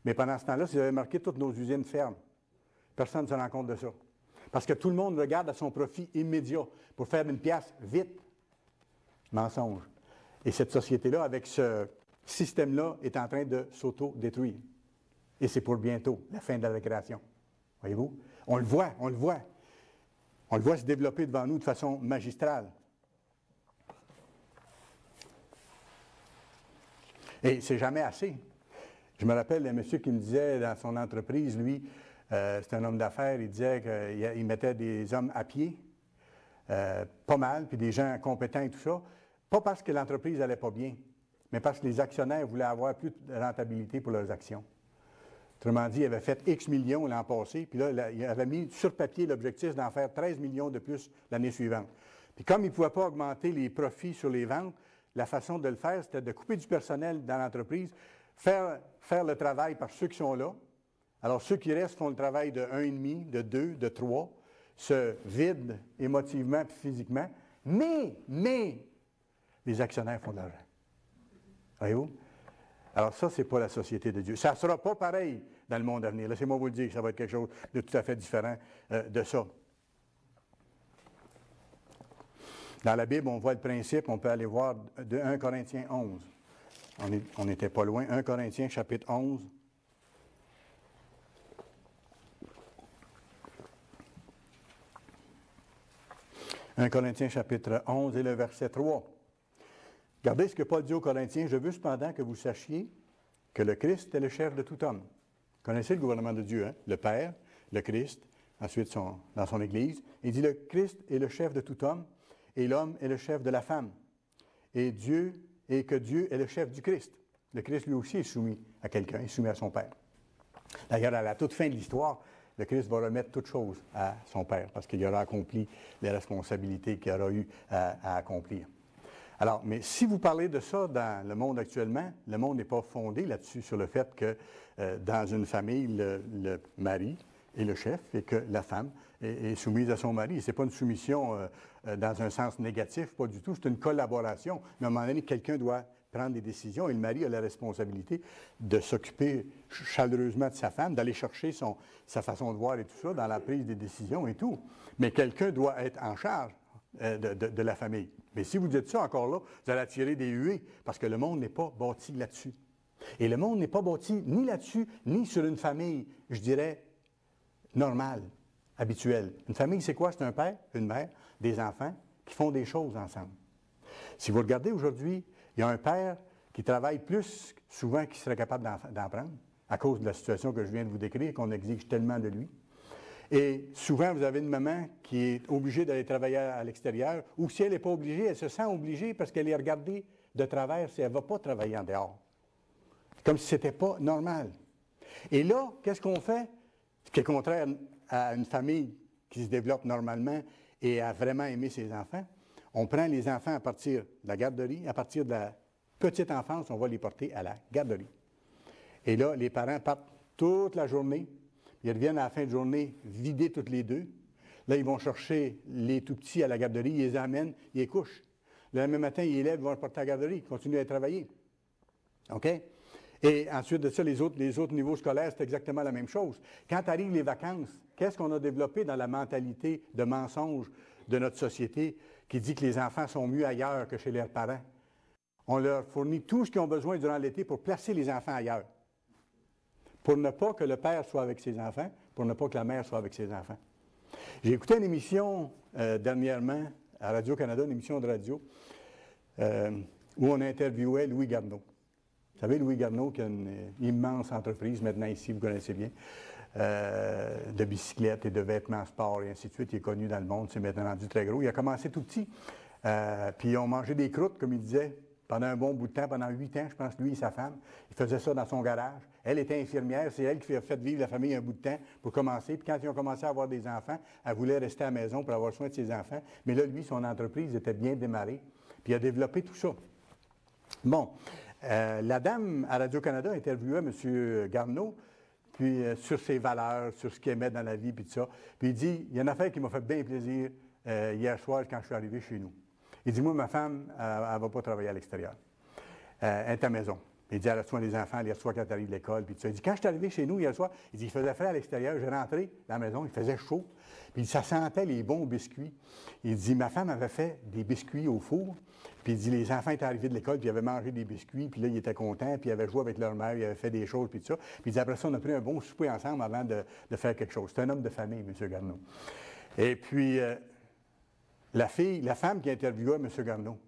Mais pendant ce temps-là, si vous avez marqué, toutes nos usines ferment. Personne ne se rend compte de ça. Parce que tout le monde regarde à son profit immédiat pour faire une pièce vite. Mensonge. Et cette société-là, avec ce système-là, est en train de s'auto-détruire. Et c'est pour bientôt, la fin de la récréation. Voyez-vous? On le voit. On le voit se développer devant nous de façon magistrale. Et c'est jamais assez. Je me rappelle d'un monsieur qui me disait dans son entreprise, lui, c'est un homme d'affaires, il disait qu'il mettait des hommes à pied, pas mal, puis des gens compétents et tout ça, pas parce que l'entreprise n'allait pas bien, mais parce que les actionnaires voulaient avoir plus de rentabilité pour leurs actions. Autrement dit, il avait fait X millions l'an passé, puis là, il avait mis sur papier l'objectif d'en faire 13 millions de plus l'année suivante. Puis comme il ne pouvait pas augmenter les profits sur les ventes, la façon de le faire, c'était de couper du personnel dans l'entreprise, faire le travail par ceux qui sont là. Alors, ceux qui restent font le travail de 1,5, de 2, de 3, se vident émotivement et physiquement, mais les actionnaires font de l'argent. Voyez-vous? Alors ça, ce n'est pas la société de Dieu. Ça ne sera pas pareil dans le monde à venir. Laissez-moi vous le dire, ça va être quelque chose de tout à fait différent de ça. Dans la Bible, on voit le principe, on peut aller voir de 1 Corinthiens 11. On n'était pas loin. 1 Corinthiens chapitre 11. 1 Corinthiens chapitre 11 et le verset 3. Regardez ce que Paul dit aux Corinthiens. « Je veux cependant que vous sachiez que le Christ est le chef de tout homme. » Vous connaissez le gouvernement de Dieu, hein? Le Père, le Christ, ensuite dans son Église. Il dit « Le Christ est le chef de tout homme et l'homme est le chef de la femme. Et que Dieu est le chef du Christ. » Le Christ lui aussi est soumis à quelqu'un, il est soumis à son Père. D'ailleurs, à la toute fin de l'histoire, le Christ va remettre toutes choses à son Père parce qu'il aura accompli les responsabilités qu'il aura eu à accomplir. Alors, mais si vous parlez de ça dans le monde actuellement, le monde n'est pas fondé là-dessus, sur le fait que dans une famille, le mari est le chef et que la femme est soumise à son mari. Ce n'est pas une soumission dans un sens négatif, pas du tout, c'est une collaboration. Mais à un moment donné, quelqu'un doit prendre des décisions et le mari a la responsabilité de s'occuper chaleureusement de sa femme, d'aller chercher sa façon de voir et tout ça dans la prise des décisions et tout. Mais quelqu'un doit être en charge de la famille. Mais si vous dites ça encore là, vous allez attirer des huées parce que le monde n'est pas bâti là-dessus. Et le monde n'est pas bâti ni là-dessus, ni sur une famille, je dirais, normale, habituelle. Une famille, c'est quoi? C'est un père, une mère, des enfants qui font des choses ensemble. Si vous regardez aujourd'hui, il y a un père qui travaille plus souvent qu'il serait capable d'en prendre, à cause de la situation que je viens de vous décrire, qu'on exige tellement de lui. Et souvent, vous avez une maman qui est obligée d'aller travailler à l'extérieur, ou si elle n'est pas obligée, elle se sent obligée parce qu'elle est regardée de travers si elle ne va pas travailler en dehors. Comme si ce n'était pas normal. Et là, qu'est-ce qu'on fait? Ce qui est contraire à une famille qui se développe normalement et à vraiment aimer ses enfants. On prend les enfants à partir de la garderie, à partir de la petite enfance, on va les porter à la garderie. Et là, les parents partent toute la journée. Ils reviennent à la fin de journée vidés toutes les deux. Là, ils vont chercher les tout-petits à la garderie, ils les amènent, ils les couchent. Le lendemain matin, ils les lèvent, ils vont les porter à la garderie, ils continuent à travailler. OK? Et ensuite de ça, les autres niveaux scolaires, c'est exactement la même chose. Quand arrivent les vacances, qu'est-ce qu'on a développé dans la mentalité de mensonge de notre société qui dit que les enfants sont mieux ailleurs que chez leurs parents? On leur fournit tout ce qu'ils ont besoin durant l'été pour placer les enfants ailleurs. Pour ne pas que le père soit avec ses enfants, pour ne pas que la mère soit avec ses enfants. J'ai écouté une émission dernièrement à Radio-Canada, une émission de radio, où on interviewait Louis Garneau. Vous savez, Louis Garneau, qui a une immense entreprise, maintenant ici, vous connaissez bien, de bicyclettes et de vêtements sport et ainsi de suite. Il est connu dans le monde, c'est maintenant rendu très gros. Il a commencé tout petit, puis ils ont mangé des croûtes, comme il disait, pendant un bon bout de temps, pendant 8 ans, je pense, lui et sa femme. Il faisait ça dans son garage. Elle était infirmière, c'est elle qui a fait vivre la famille un bout de temps pour commencer. Puis quand ils ont commencé à avoir des enfants, elle voulait rester à la maison pour avoir soin de ses enfants. Mais là, lui, son entreprise était bien démarrée, puis il a développé tout ça. Bon. La dame à Radio-Canada interviewait M. Garneau, puis sur ses valeurs, sur ce qu'il aimait dans la vie, puis tout ça. Puis il dit, il y a une affaire qui m'a fait bien plaisir hier soir quand je suis arrivé chez nous. Il dit, moi, ma femme, elle ne va pas travailler à l'extérieur. Elle est à la maison. Il dit, elle reçoit les enfants, elle les reçoit quand elle arrive de l'école, puis tout ça. Il dit, quand je suis arrivé chez nous hier soir, il dit, il faisait frais à l'extérieur, j'ai rentré dans la maison, il faisait chaud, puis ça sentait les bons biscuits. Il dit, ma femme avait fait des biscuits au four, puis il dit, les enfants étaient arrivés de l'école, puis ils avaient mangé des biscuits, puis là, ils étaient contents, puis ils avaient joué avec leur mère, ils avaient fait des choses, puis tout ça. Puis il dit, après ça, on a pris un bon souper ensemble avant de faire quelque chose. C'est un homme de famille, M. Garneau. Et puis, la femme qui interviewait M. Garneau,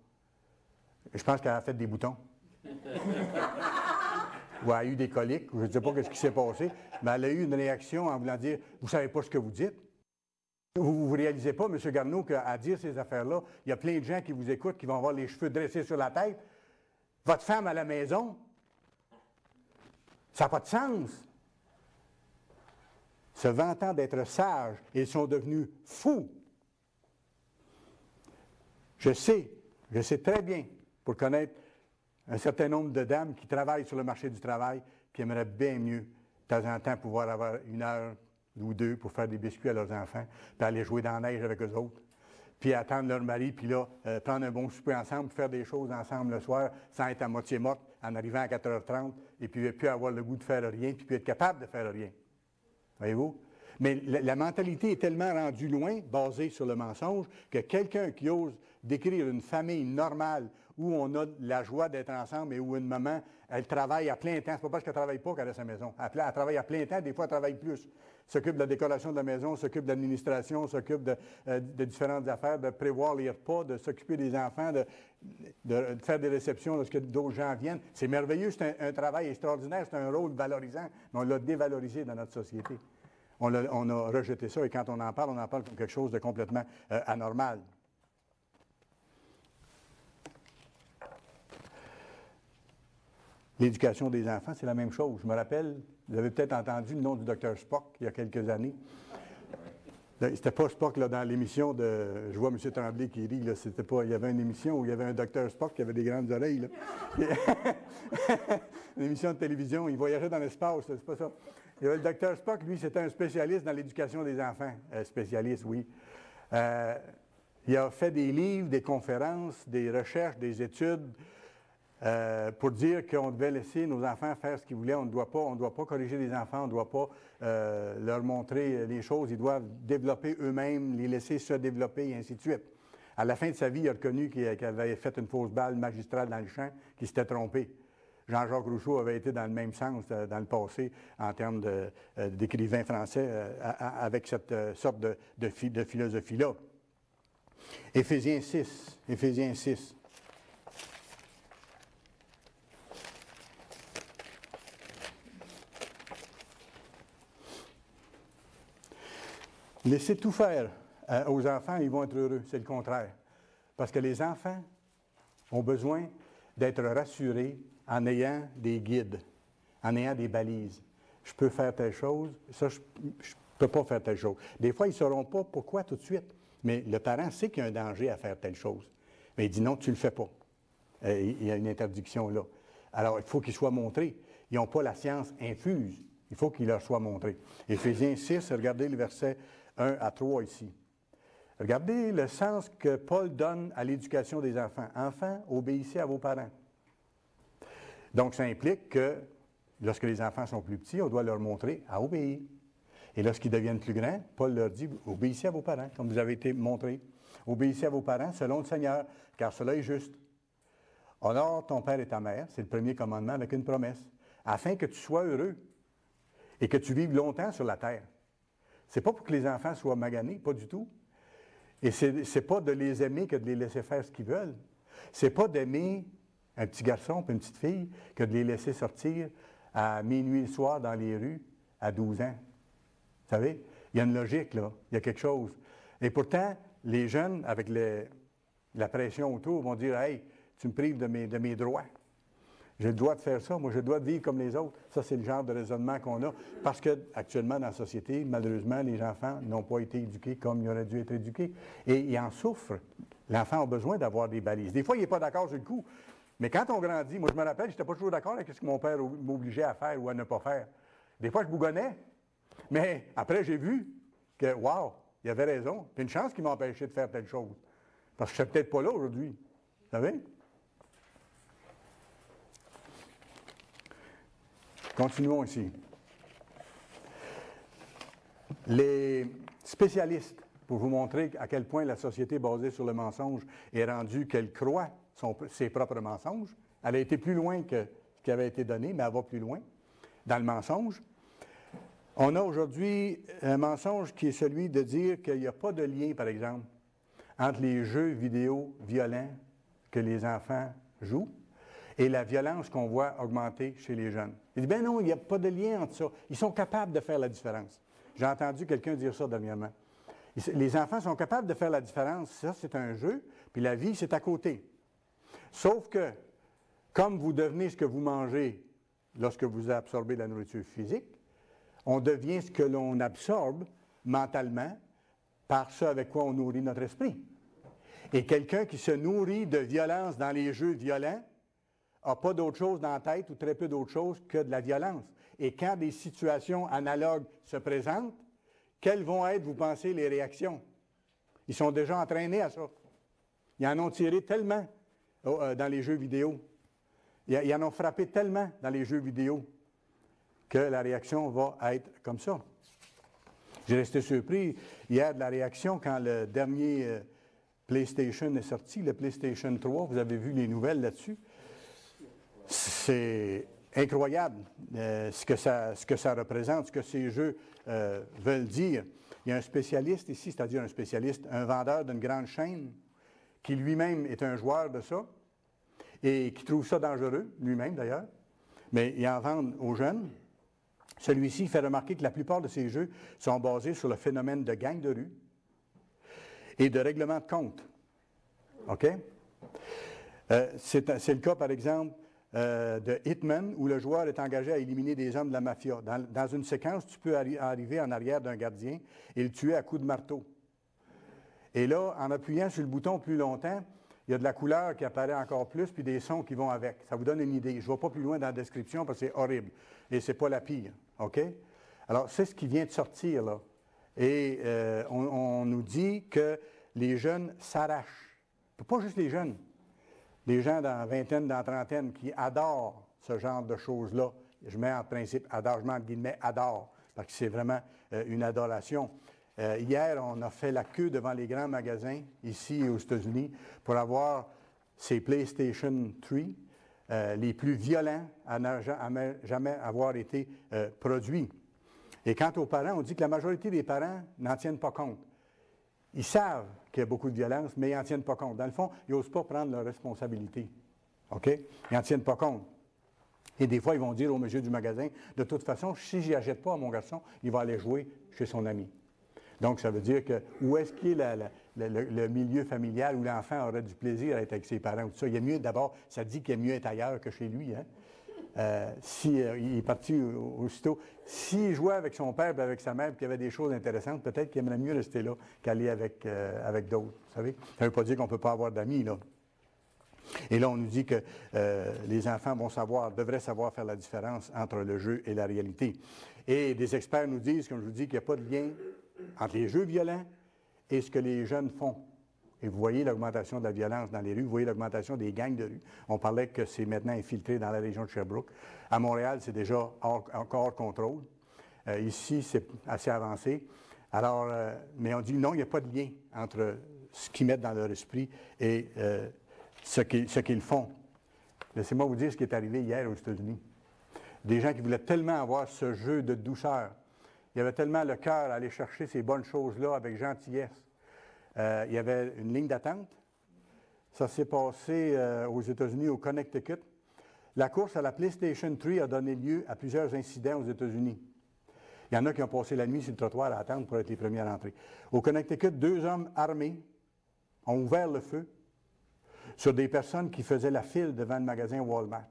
je pense qu'elle a fait des boutons. Ou elle a eu des coliques, je ne sais pas ce qui s'est passé, mais elle a eu une réaction en voulant dire, vous ne savez pas ce que vous dites. Vous ne réalisez pas, M. Garneau, qu'à dire ces affaires-là, il y a plein de gens qui vous écoutent, qui vont avoir les cheveux dressés sur la tête. Votre femme à la maison, ça n'a pas de sens. Se vantant d'être sages, ils sont devenus fous. Je sais très bien, pour connaître un certain nombre de dames qui travaillent sur le marché du travail, qui aimeraient bien mieux, de temps en temps, pouvoir avoir 1 heure ou 2 pour faire des biscuits à leurs enfants, puis aller jouer dans la neige avec eux autres, puis attendre leur mari, puis là, prendre un bon souper ensemble, faire des choses ensemble le soir, sans être à moitié morte, en arrivant à 4h30, et puis avoir le goût de faire rien, puis être capable de faire rien. Voyez-vous? Mais la mentalité est tellement rendue loin, basée sur le mensonge, que quelqu'un qui ose décrire une famille normale où on a la joie d'être ensemble et où une maman, elle travaille à plein temps. C'est pas parce qu'elle ne travaille pas qu'elle est à sa maison. Elle travaille à plein temps, des fois elle travaille plus. S'occupe de la décoration de la maison, s'occupe de l'administration, s'occupe de différentes affaires, de prévoir les repas, de s'occuper des enfants, de faire des réceptions lorsque d'autres gens viennent. C'est merveilleux, c'est un travail extraordinaire, c'est un rôle valorisant, mais on l'a dévalorisé dans notre société. On a rejeté ça et quand on en parle comme quelque chose de complètement anormal. L'éducation des enfants, c'est la même chose. Je me rappelle, vous avez peut-être entendu le nom du Dr Spock il y a quelques années. C'était pas Spock là, dans l'émission de... Je vois M. Tremblay qui rit, là, c'était pas... Il y avait une émission où il y avait un Dr Spock qui avait des grandes oreilles. Là. Une émission de télévision, il voyageait dans l'espace, c'est pas ça. Il y avait le Dr Spock, lui, c'était un spécialiste dans l'éducation des enfants. Spécialiste, oui. Il a fait des livres, des conférences, des recherches, des études. pour dire qu'on devait laisser nos enfants faire ce qu'ils voulaient. On ne doit pas corriger les enfants, on ne doit pas leur montrer les choses. Ils doivent développer eux-mêmes, les laisser se développer, et ainsi de suite. À la fin de sa vie, il a reconnu qu'il avait fait une fausse balle magistrale dans le champ, qu'il s'était trompé. Jean-Jacques Rousseau avait été dans le même sens dans le passé en termes d'écrivain français avec cette sorte de philosophie-là. Éphésiens 6. Éphésiens 6. Laissez tout faire aux enfants, ils vont être heureux. C'est le contraire. Parce que les enfants ont besoin d'être rassurés en ayant des guides, en ayant des balises. Je peux faire telle chose, ça, je ne peux pas faire telle chose. Des fois, ils ne sauront pas pourquoi tout de suite. Mais le parent sait qu'il y a un danger à faire telle chose. Mais il dit non, tu ne le fais pas. Il y a une interdiction là. Alors, il faut qu'ils soient montrés. Ils n'ont pas la science infuse. Il faut qu'il leur soit montré. Éphésiens 6, regardez le verset 1 à 3 ici. Regardez le sens que Paul donne à l'éducation des enfants. Enfants, obéissez à vos parents. Donc, ça implique que lorsque les enfants sont plus petits, on doit leur montrer à obéir. Et lorsqu'ils deviennent plus grands, Paul leur dit, obéissez à vos parents, comme vous avez été montré. Obéissez à vos parents selon le Seigneur, car cela est juste. Honore ton père et ta mère, c'est le premier commandement avec une promesse, afin que tu sois heureux et que tu vives longtemps sur la terre. C'est pas pour que les enfants soient maganés, pas du tout. Et c'est pas de les aimer que de les laisser faire ce qu'ils veulent. C'est pas d'aimer un petit garçon et une petite fille que de les laisser sortir à minuit le soir dans les rues à 12 ans. Vous savez, il y a une logique, là. Il y a quelque chose. Et pourtant, les jeunes, avec la pression autour, vont dire « Hey, tu me prives de mes droits. J'ai le droit de faire ça. Moi, j'ai le droit de vivre comme les autres. » Ça, c'est le genre de raisonnement qu'on a. Parce qu'actuellement, dans la société, malheureusement, les enfants n'ont pas été éduqués comme ils auraient dû être éduqués. Et ils en souffrent. L'enfant a besoin d'avoir des balises. Des fois, il n'est pas d'accord sur le coup. Mais quand on grandit, moi, je me rappelle, je n'étais pas toujours d'accord avec ce que mon père m'obligeait à faire ou à ne pas faire. Des fois, je bougonnais. Mais après, j'ai vu que, wow, il avait raison. Puis une chance qu'il m'empêchait de faire telle chose. Parce que je ne serais peut-être pas là aujourd'hui. Vous savez? Continuons ici. Les spécialistes, pour vous montrer à quel point la société basée sur le mensonge est rendue qu'elle croit ses propres mensonges. Elle a été plus loin que ce qui avait été donné, mais elle va plus loin dans le mensonge. On a aujourd'hui un mensonge qui est celui de dire qu'il n'y a pas de lien, par exemple, entre les jeux vidéo violents que les enfants jouent et la violence qu'on voit augmenter chez les jeunes. Il dit, ben non, il n'y a pas de lien entre ça. Ils sont capables de faire la différence. J'ai entendu quelqu'un dire ça dernièrement. Les enfants sont capables de faire la différence. Ça, c'est un jeu, puis la vie, c'est à côté. Sauf que, comme vous devenez ce que vous mangez lorsque vous absorbez la nourriture physique, on devient ce que l'on absorbe mentalement par ce avec quoi on nourrit notre esprit. Et quelqu'un qui se nourrit de violence dans les jeux violents n'a pas d'autre chose dans la tête ou très peu d'autre chose que de la violence. Et quand des situations analogues se présentent, quelles vont être, vous pensez, les réactions? Ils sont déjà entraînés à ça. Ils en ont tiré tellement dans les jeux vidéo. Ils en ont frappé tellement dans les jeux vidéo que la réaction va être comme ça. J'ai resté surpris hier de la réaction quand le dernier PlayStation est sorti, le PlayStation 3. Vous avez vu les nouvelles là-dessus. C'est incroyable ce que ça représente, ce que ces jeux veulent dire. Il y a un spécialiste ici, c'est-à-dire un spécialiste, un vendeur d'une grande chaîne, qui lui-même est un joueur de ça et qui trouve ça dangereux, lui-même d'ailleurs, mais il en vend aux jeunes. Celui-ci fait remarquer que la plupart de ces jeux sont basés sur le phénomène de gang de rue et de règlement de compte. OK? C'est le cas, par exemple, de Hitman, où le joueur est engagé à éliminer des hommes de la mafia. Dans une séquence, tu peux arriver en arrière d'un gardien et le tuer à coups de marteau. Et là, en appuyant sur le bouton plus longtemps, il y a de la couleur qui apparaît encore plus, puis des sons qui vont avec. Ça vous donne une idée. Je ne vais pas plus loin dans la description parce que c'est horrible. Et ce n'est pas la pire. OK? Alors, c'est ce qui vient de sortir, là. Et on nous dit que les jeunes s'arrachent. Pas juste les jeunes. des gens dans la vingtaine, dans la trentaine qui adorent ce genre de choses-là. Je mets en principe adore, je mets entre guillemets adore, parce que c'est vraiment une adoration. Hier, on a fait la queue devant les grands magasins, ici aux États-Unis, pour avoir ces PlayStation 3, les plus violents à ne jamais avoir été produits. Et quant aux parents, on dit que la majorité des parents n'en tiennent pas compte. Ils savent qu'il y a beaucoup de violence, mais ils n'en tiennent pas compte. Dans le fond, ils n'osent pas prendre leurs responsabilités. OK? Ils n'en tiennent pas compte. Et des fois, ils vont dire au monsieur du magasin, de toute façon, si je n'y achète pas à mon garçon, il va aller jouer chez son ami. Donc, ça veut dire que où est-ce qu'il est le milieu familial où l'enfant aurait du plaisir à être avec ses parents, tout ça. Il est mieux, d'abord, ça dit qu'il est mieux être ailleurs que chez lui, hein? Il est parti aussitôt. S'il jouait avec son père et avec sa mère et qu'il y avait des choses intéressantes, peut-être qu'il aimerait mieux rester là qu'aller avec d'autres. Vous savez? Ça ne veut pas dire qu'on ne peut pas avoir d'amis, là. Et là, on nous dit que les enfants devraient savoir faire la différence entre le jeu et la réalité. Et des experts nous disent, comme je vous dis, qu'il n'y a pas de lien entre les jeux violents et ce que les jeunes font. Et vous voyez l'augmentation de la violence dans les rues, vous voyez l'augmentation des gangs de rue. On parlait que c'est maintenant infiltré dans la région de Sherbrooke. À Montréal, c'est déjà encore hors contrôle. Ici, c'est assez avancé. Alors, mais on dit non, il n'y a pas de lien entre ce qu'ils mettent dans leur esprit et ce qu'ils font. Laissez-moi vous dire ce qui est arrivé hier aux États-Unis. Des gens qui voulaient tellement avoir ce jeu de douceur. Il y avait tellement le cœur à aller chercher ces bonnes choses-là avec gentillesse. Il y avait une ligne d'attente. Ça s'est passé aux États-Unis, au Connecticut. La course à la PlayStation 3 a donné lieu à plusieurs incidents aux États-Unis. Il y en a qui ont passé la nuit sur le trottoir à attendre pour être les premiers à rentrer. Au Connecticut, 2 hommes armés ont ouvert le feu sur des personnes qui faisaient la file devant le magasin Walmart.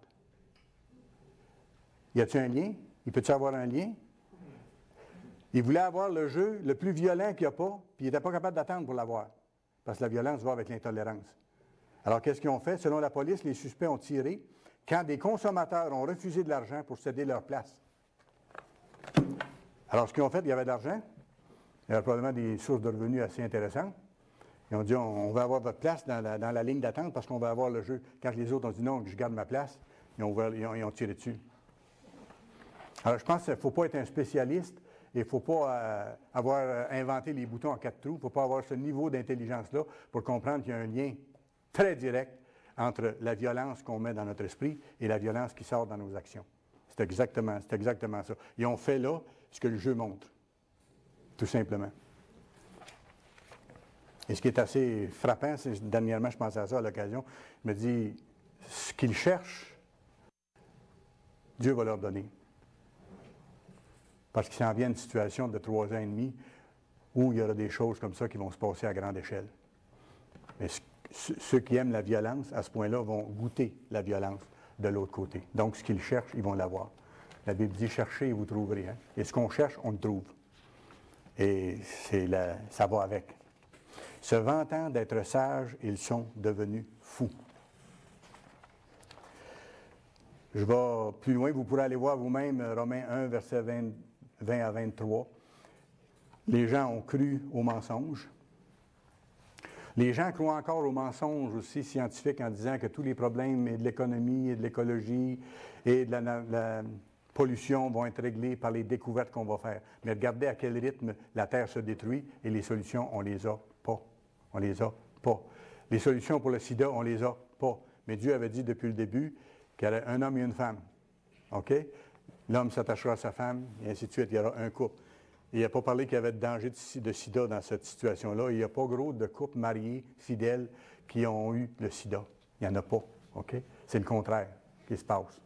Y a-t-il un lien? Il peut-il avoir un lien? Ils voulaient avoir le jeu le plus violent qu'il n'y a pas, puis ils n'étaient pas capables d'attendre pour l'avoir, parce que la violence va avec l'intolérance. Alors, qu'est-ce qu'ils ont fait? Selon la police, les suspects ont tiré quand des consommateurs ont refusé de l'argent pour céder leur place. Alors, ce qu'ils ont fait, il y avait de l'argent, il y avait probablement des sources de revenus assez intéressantes. Ils ont dit, on va avoir votre place dans la ligne d'attente parce qu'on va avoir le jeu. Quand les autres ont dit non, que je garde ma place, ils ont tiré dessus. Alors, je pense qu'il ne faut pas être un spécialiste et il ne faut pas avoir inventé les boutons en 4 trous. Il ne faut pas avoir ce niveau d'intelligence-là pour comprendre qu'il y a un lien très direct entre la violence qu'on met dans notre esprit et la violence qui sort dans nos actions. C'est exactement ça. Ils ont fait là ce que le jeu montre, tout simplement. Et ce qui est assez frappant, c'est dernièrement, je pensais à ça à l'occasion, je me dis, ce qu'ils cherchent, Dieu va leur donner. Parce qu'il s'en vient une situation de 3 ans et demi où il y aura des choses comme ça qui vont se passer à grande échelle. Mais ceux qui aiment la violence, à ce point-là, vont goûter la violence de l'autre côté. Donc, ce qu'ils cherchent, ils vont l'avoir. La Bible dit, cherchez et vous trouverez. Hein? Et ce qu'on cherche, on le trouve. Et ça va avec. Se vantant d'être sages, ils sont devenus fous. Je vais plus loin, vous pourrez aller voir vous-même Romains 1, versets 20 à 23. Les gens ont cru aux mensonges. Les gens croient encore aux mensonges aussi scientifiques en disant que tous les problèmes de l'économie et de l'écologie et de la pollution vont être réglés par les découvertes qu'on va faire. Mais regardez à quel rythme la Terre se détruit et les solutions, on les a pas. On les a pas. Les solutions pour le sida, on les a pas. Mais Dieu avait dit depuis le début qu'il y aurait un homme et une femme. OK? L'homme s'attachera à sa femme, et ainsi de suite. Il y aura un couple. Il n'a pas parlé qu'il y avait de danger de sida dans cette situation-là. Il n'y a pas gros de couples mariés, fidèles, qui ont eu le sida. Il n'y en a pas. OK? C'est le contraire qui se passe.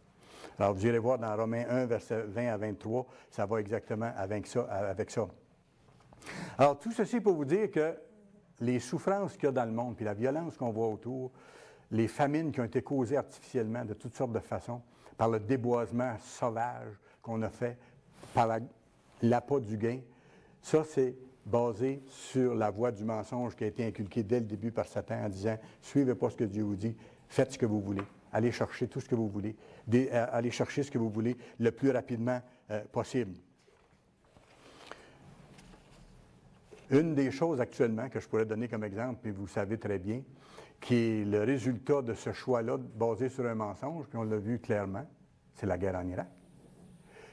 Alors, vous irez voir dans Romains 1, versets 20 à 23, ça va exactement avec ça. Alors, tout ceci pour vous dire que les souffrances qu'il y a dans le monde, puis la violence qu'on voit autour, les famines qui ont été causées artificiellement de toutes sortes de façons, par le déboisement sauvage qu'on a fait, par l'appât du gain, ça, c'est basé sur la voie du mensonge qui a été inculquée dès le début par Satan en disant « Suivez pas ce que Dieu vous dit, faites ce que vous voulez, allez chercher tout ce que vous voulez, allez chercher ce que vous voulez le plus rapidement possible. » Une des choses actuellement que je pourrais donner comme exemple, puis vous savez très bien, qui est le résultat de ce choix-là basé sur un mensonge, puis on l'a vu clairement, c'est la guerre en Irak.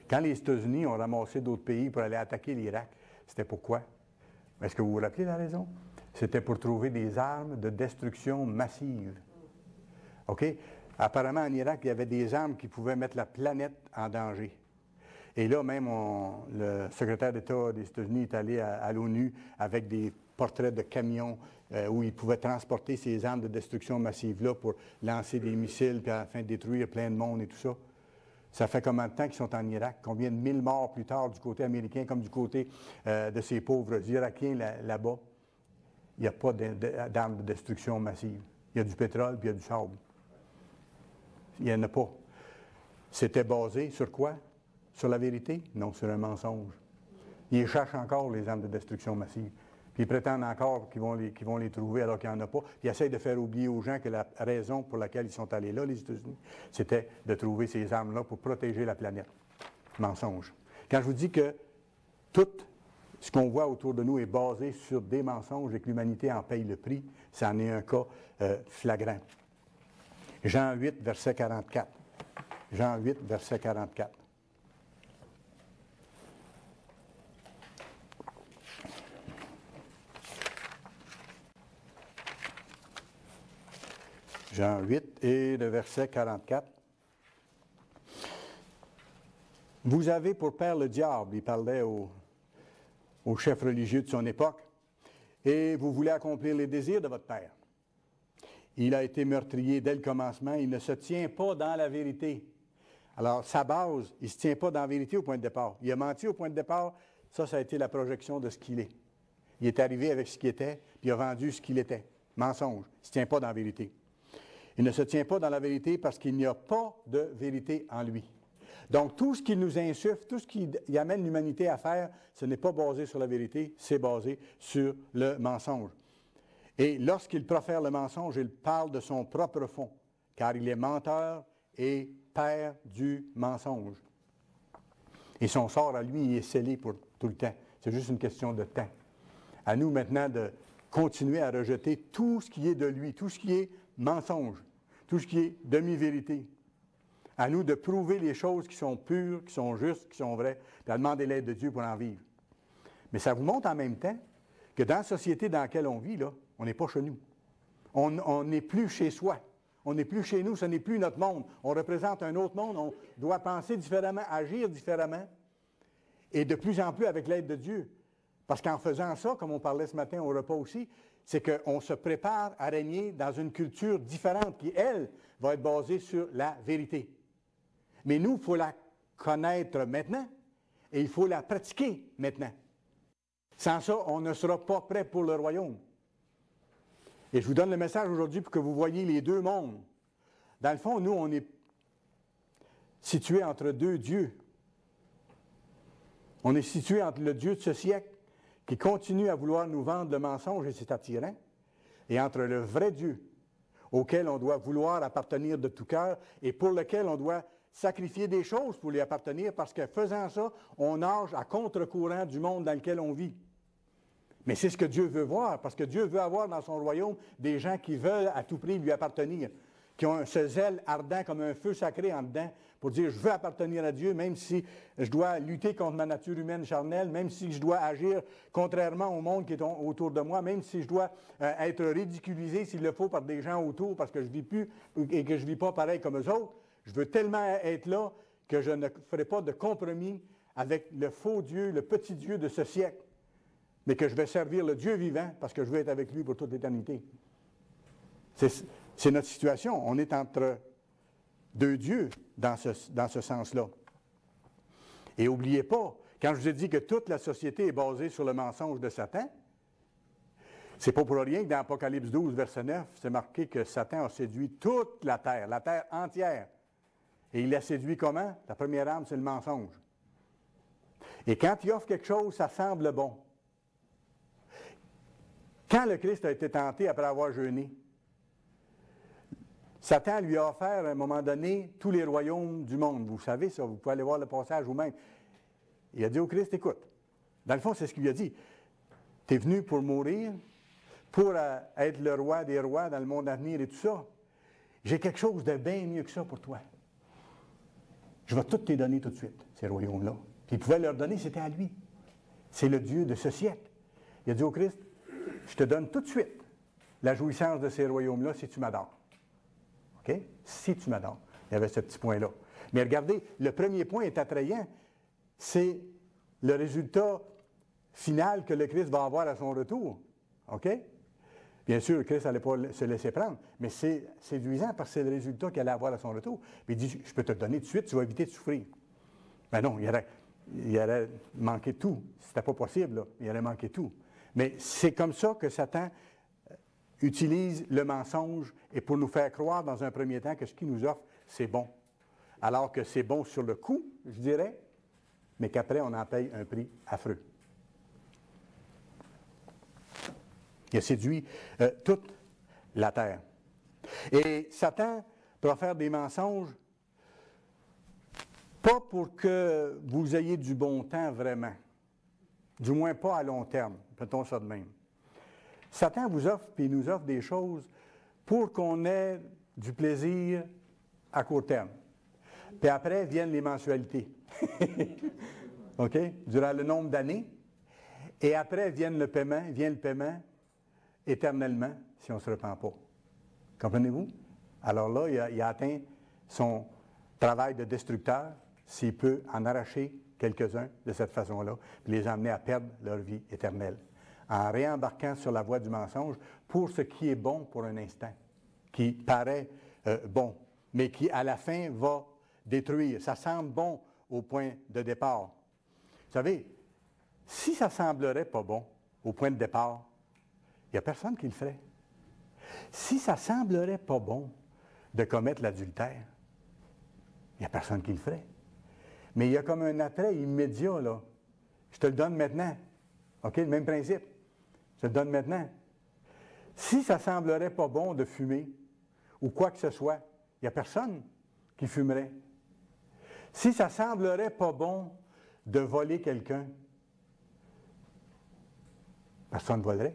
Quand les États-Unis ont ramassé d'autres pays pour aller attaquer l'Irak, c'était pourquoi? Est-ce que vous vous rappelez la raison? C'était pour trouver des armes de destruction massive. OK? Apparemment, en Irak, il y avait des armes qui pouvaient mettre la planète en danger. Et là, même, le secrétaire d'État des États-Unis est allé à l'ONU avec des portraits de camions où il pouvait transporter ces armes de destruction massive-là pour lancer des missiles puis afin de détruire plein de monde et tout ça. Ça fait combien de temps qu'ils sont en Irak? Combien de mille morts plus tard du côté américain comme du côté de ces pauvres Irakiens là-bas? Il n'y a pas d'armes de destruction massive. Il y a du pétrole puis il y a du sable. Il n'y en a pas. C'était basé sur quoi? Sur la vérité? Non, sur un mensonge. Ils cherchent encore les armes de destruction massive. Puis ils prétendent encore qu'ils vont les trouver alors qu'il n'y en a pas. Puis ils essayent de faire oublier aux gens que la raison pour laquelle ils sont allés là, les États-Unis, c'était de trouver ces armes-là pour protéger la planète. Mensonge. Quand je vous dis que tout ce qu'on voit autour de nous est basé sur des mensonges et que l'humanité en paye le prix, ça en est un cas flagrant. Jean 8, verset 44. Jean 8, verset 44. Jean 8 et le verset 44. Vous avez pour père le diable, il parlait au chef religieux de son époque, et vous voulez accomplir les désirs de votre père. Il a été meurtrier dès le commencement, il ne se tient pas dans la vérité. Alors, sa base, il ne se tient pas dans la vérité au point de départ. Il a menti au point de départ, ça a été la projection de ce qu'il est. Il est arrivé avec ce qu'il était, puis il a vendu ce qu'il était. Mensonge, il ne se tient pas dans la vérité. Il ne se tient pas dans la vérité parce qu'il n'y a pas de vérité en lui. Donc, tout ce qu'il nous insuffle, tout ce qui amène l'humanité à faire, ce n'est pas basé sur la vérité, c'est basé sur le mensonge. Et lorsqu'il profère le mensonge, il parle de son propre fond, car il est menteur et père du mensonge. Et son sort à lui, il est scellé pour tout le temps. C'est juste une question de temps. À nous maintenant de continuer à rejeter tout ce qui est de lui, tout ce qui est mensonge, tout ce qui est demi-vérité. À nous de prouver les choses qui sont pures, qui sont justes, qui sont vraies, et à demander l'aide de Dieu pour en vivre. Mais ça vous montre en même temps que dans la société dans laquelle on vit, là, on n'est pas chez nous. On n'est plus chez soi. On n'est plus chez nous, ce n'est plus notre monde. On représente un autre monde, on doit penser différemment, agir différemment, et de plus en plus avec l'aide de Dieu. Parce qu'en faisant ça, comme on parlait ce matin au repas aussi, c'est qu'on se prépare à régner dans une culture différente qui, elle, va être basée sur la vérité. Mais nous, il faut la connaître maintenant et il faut la pratiquer maintenant. Sans ça, on ne sera pas prêt pour le royaume. Et je vous donne le message aujourd'hui pour que vous voyiez les deux mondes. Dans le fond, nous, on est situés entre deux dieux. On est situés entre le Dieu de ce siècle qui continue à vouloir nous vendre le mensonge et c'est attirant, et entre le vrai Dieu auquel on doit vouloir appartenir de tout cœur et pour lequel on doit sacrifier des choses pour lui appartenir parce que faisant ça, on nage à contre-courant du monde dans lequel on vit. Mais c'est ce que Dieu veut voir, parce que Dieu veut avoir dans son royaume des gens qui veulent à tout prix lui appartenir, qui ont ce zèle ardent comme un feu sacré en dedans pour dire « je veux appartenir à Dieu, même si je dois lutter contre ma nature humaine charnelle, même si je dois agir contrairement au monde qui est autour de moi, même si je dois être ridiculisé s'il le faut par des gens autour parce que je ne vis plus et que je ne vis pas pareil comme eux autres. Je veux tellement être là que je ne ferai pas de compromis avec le faux Dieu, le petit Dieu de ce siècle, mais que je vais servir le Dieu vivant parce que je veux être avec lui pour toute l'éternité. » C'est notre situation. On est entre deux dieux dans ce sens-là. Et n'oubliez pas, quand je vous ai dit que toute la société est basée sur le mensonge de Satan, c'est pas pour rien que dans Apocalypse 12, verset 9, c'est marqué que Satan a séduit toute la terre entière. Et il l'a séduit comment? La première arme, c'est le mensonge. Et quand il offre quelque chose, ça semble bon. Quand le Christ a été tenté après avoir jeûné, Satan lui a offert à un moment donné tous les royaumes du monde. Vous savez ça, vous pouvez aller voir le passage vous-même. Il a dit au Christ, écoute, dans le fond, c'est ce qu'il lui a dit. Tu es venu pour mourir, pour être le roi des rois dans le monde à venir et tout ça. J'ai quelque chose de bien mieux que ça pour toi. Je vais tout te donner tout de suite, ces royaumes-là. Puis il pouvait leur donner, c'était à lui. C'est le Dieu de ce siècle. Il a dit au Christ, je te donne tout de suite la jouissance de ces royaumes-là si tu m'adores. OK? Si tu m'adores. Il y avait ce petit point-là. Mais regardez, le premier point est attrayant. C'est le résultat final que le Christ va avoir à son retour. OK? Bien sûr, le Christ n'allait pas se laisser prendre, mais c'est séduisant parce que c'est le résultat qu'il allait avoir à son retour. Puis il dit, je peux te le donner tout de suite, tu vas éviter de souffrir. Mais non, il aurait manqué tout. C'était pas possible, là. Il aurait manqué tout. Mais c'est comme ça que Satan utilise le mensonge et pour nous faire croire dans un premier temps que ce qu'il nous offre, c'est bon. Alors que c'est bon sur le coup, je dirais, mais qu'après, on en paye un prix affreux. Il a séduit toute la terre. Et Satan peut faire des mensonges, pas pour que vous ayez du bon temps vraiment, du moins pas à long terme, mettons ça de même. Satan vous offre, puis il nous offre des choses pour qu'on ait du plaisir à court terme. Puis après viennent les mensualités. OK? Durant le nombre d'années. Et après vient le paiement éternellement si on ne se repent pas. Comprenez-vous? Alors là, il a atteint son travail de destructeur s'il peut en arracher quelques-uns de cette façon-là, puis les amener à perdre leur vie éternelle, en réembarquant sur la voie du mensonge pour ce qui est bon pour un instant, qui paraît bon, mais qui à la fin va détruire. Ça semble bon au point de départ. Vous savez, si ça semblerait pas bon au point de départ, il n'y a personne qui le ferait. Si ça semblerait pas bon de commettre l'adultère, il n'y a personne qui le ferait. Mais il y a comme un attrait immédiat, là. Je te le donne maintenant. OK? Le même principe. Je te le donne maintenant. Si ça semblerait pas bon de fumer, ou quoi que ce soit, il n'y a personne qui fumerait. Si ça semblerait pas bon de voler quelqu'un, personne ne volerait.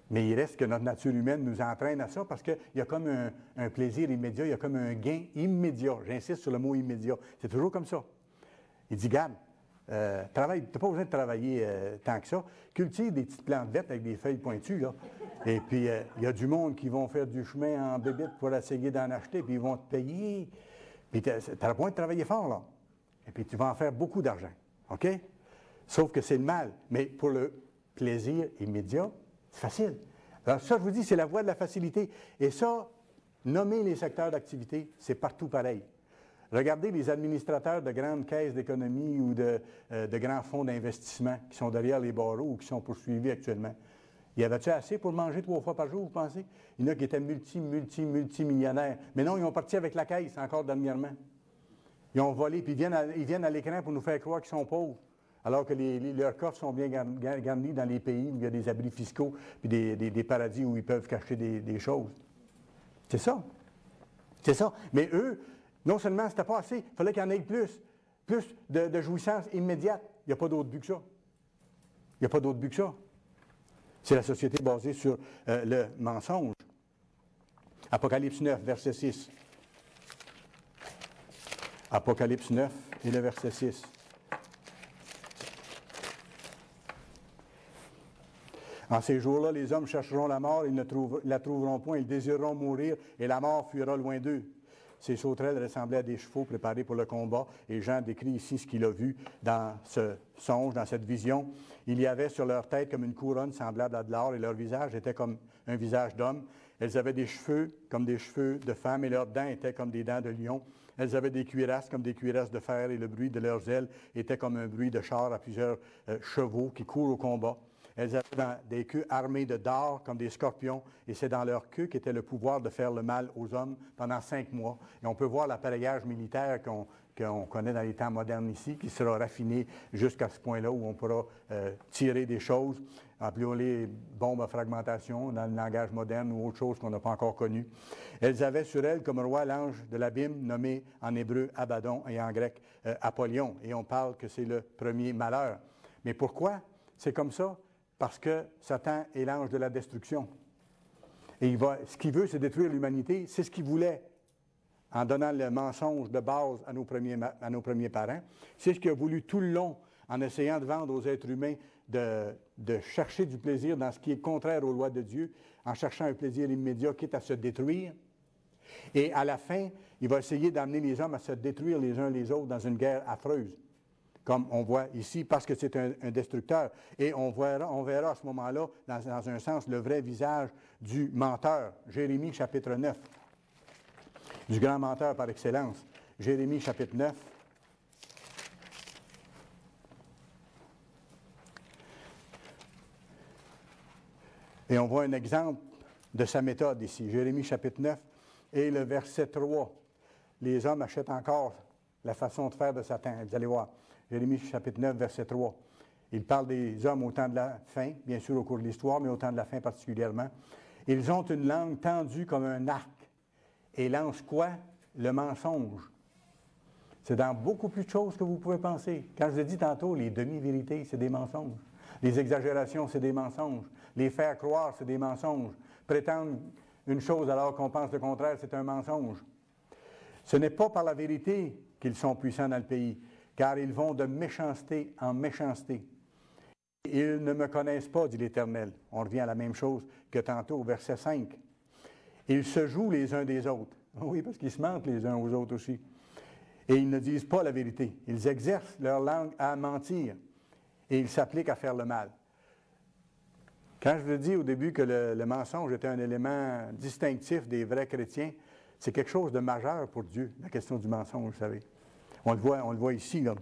Mais il reste que notre nature humaine nous entraîne à ça parce qu'il y a comme un plaisir immédiat, il y a comme un gain immédiat. J'insiste sur le mot immédiat. C'est toujours comme ça. Il dit, garde, travaille, tu n'as pas besoin de travailler tant que ça. Cultive des petites plantes vertes avec des feuilles pointues, là. Et puis, il y a du monde qui vont faire du chemin en bébite pour essayer d'en acheter, puis ils vont te payer. Puis, tu n'as pas besoin de travailler fort, là. Et puis, tu vas en faire beaucoup d'argent. OK? Sauf que c'est le mal. Mais pour le plaisir immédiat, c'est facile. Alors ça, je vous dis, c'est la voie de la facilité. Et ça, nommer les secteurs d'activité, c'est partout pareil. Regardez les administrateurs de grandes caisses d'économie ou de grands fonds d'investissement qui sont derrière les barreaux ou qui sont poursuivis actuellement. Y avait-tu assez pour manger 3 fois par jour, vous pensez? Il y en a qui étaient multimillionnaires. Mais non, ils ont parti avec la caisse encore dernièrement. Ils ont volé, puis ils viennent à l'écran pour nous faire croire qu'ils sont pauvres. Alors que leurs coffres sont bien garnis dans les pays où il y a des abris fiscaux puis des paradis où ils peuvent cacher des choses. C'est ça. C'est ça. Mais eux, non seulement c'était pas assez, il fallait qu'il y en ait plus de jouissance immédiate. Il n'y a pas d'autre but que ça. Il n'y a pas d'autre but que ça. C'est la société basée sur le mensonge. Apocalypse 9, verset 6. Apocalypse 9 et le verset 6. En ces jours-là, les hommes chercheront la mort, ils ne la trouveront point, ils désireront mourir, et la mort fuira loin d'eux. Ces sauterelles ressemblaient à des chevaux préparés pour le combat, et Jean décrit ici ce qu'il a vu dans ce songe, dans cette vision. Il y avait sur leur tête comme une couronne semblable à de l'or, et leur visage était comme un visage d'homme. Elles avaient des cheveux comme des cheveux de femme, et leurs dents étaient comme des dents de lion. Elles avaient des cuirasses comme des cuirasses de fer, et le bruit de leurs ailes était comme un bruit de char à plusieurs chevaux qui courent au combat. Elles avaient des queues armées de dards comme des scorpions, et c'est dans leur queue qu'était le pouvoir de faire le mal aux hommes pendant 5 mois. Et on peut voir l'appareillage militaire qu'on connaît dans les temps modernes ici, qui sera raffiné jusqu'à ce point-là où on pourra tirer des choses, appelons-les bombes à fragmentation dans le langage moderne ou autre chose qu'on n'a pas encore connu. Elles avaient sur elles comme roi l'ange de l'abîme, nommé en hébreu Abaddon et en grec Apollyon. Et on parle que c'est le premier malheur. Mais pourquoi c'est comme ça? parce que Satan est l'ange de la destruction. Et ce qu'il veut, c'est détruire l'humanité. C'est ce qu'il voulait en donnant le mensonge de base à nos premiers parents. C'est ce qu'il a voulu tout le long en essayant de vendre aux êtres humains de chercher du plaisir dans ce qui est contraire aux lois de Dieu, en cherchant un plaisir immédiat, quitte à se détruire. Et à la fin, il va essayer d'amener les hommes à se détruire les uns les autres dans une guerre affreuse, comme on voit ici, parce que c'est un destructeur. Et on verra à ce moment-là, dans un sens, le vrai visage du menteur. Jérémie, chapitre 9. Du grand menteur par excellence. Jérémie, chapitre 9. Et on voit un exemple de sa méthode ici. Jérémie, chapitre 9, et le verset 3. Les hommes achètent encore la façon de faire de Satan. Vous allez voir. Jérémie, chapitre 9, verset 3. Il parle des hommes au temps de la fin, bien sûr au cours de l'histoire, mais au temps de la fin particulièrement. Ils ont une langue tendue comme un arc. Et lancent quoi? Le mensonge. C'est dans beaucoup plus de choses que vous pouvez penser. Quand je vous ai dit tantôt, les demi-vérités, c'est des mensonges. Les exagérations, c'est des mensonges. Les faire croire, c'est des mensonges. Prétendre une chose alors qu'on pense le contraire, c'est un mensonge. Ce n'est pas par la vérité qu'ils sont puissants dans le pays, car ils vont de méchanceté en méchanceté. Ils ne me connaissent pas, dit l'Éternel. On revient à la même chose que tantôt au verset 5. Ils se jouent les uns des autres. Oui, parce qu'ils se mentent les uns aux autres aussi. Et ils ne disent pas la vérité. Ils exercent leur langue à mentir. Et ils s'appliquent à faire le mal. Quand je vous dis au début que le mensonge était un élément distinctif des vrais chrétiens, c'est quelque chose de majeur pour Dieu, la question du mensonge, vous savez. On le voit ici, là.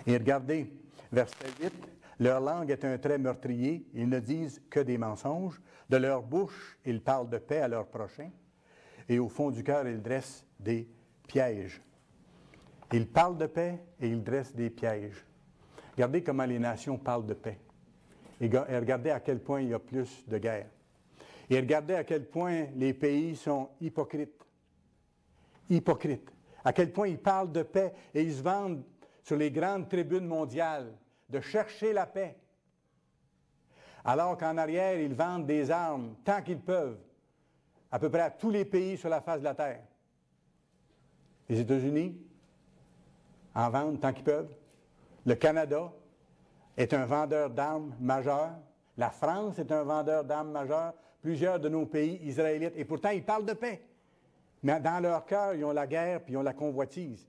Et regardez, verset 8, « Leur langue est un trait meurtrier, ils ne disent que des mensonges. De leur bouche, ils parlent de paix à leur prochain. Et au fond du cœur, ils dressent des pièges. » Ils parlent de paix et ils dressent des pièges. Regardez comment les nations parlent de paix. Et regardez à quel point il y a plus de guerre. Et regardez à quel point les pays sont hypocrites. Hypocrites. À quel point ils parlent de paix et ils se vendent sur les grandes tribunes mondiales de chercher la paix. Alors qu'en arrière, ils vendent des armes tant qu'ils peuvent, à peu près à tous les pays sur la face de la terre. Les États-Unis en vendent tant qu'ils peuvent. Le Canada est un vendeur d'armes majeur. La France est un vendeur d'armes majeur. Plusieurs de nos pays israélites. Et pourtant, ils parlent de paix. Mais dans leur cœur, ils ont la guerre puis ils ont la convoitise.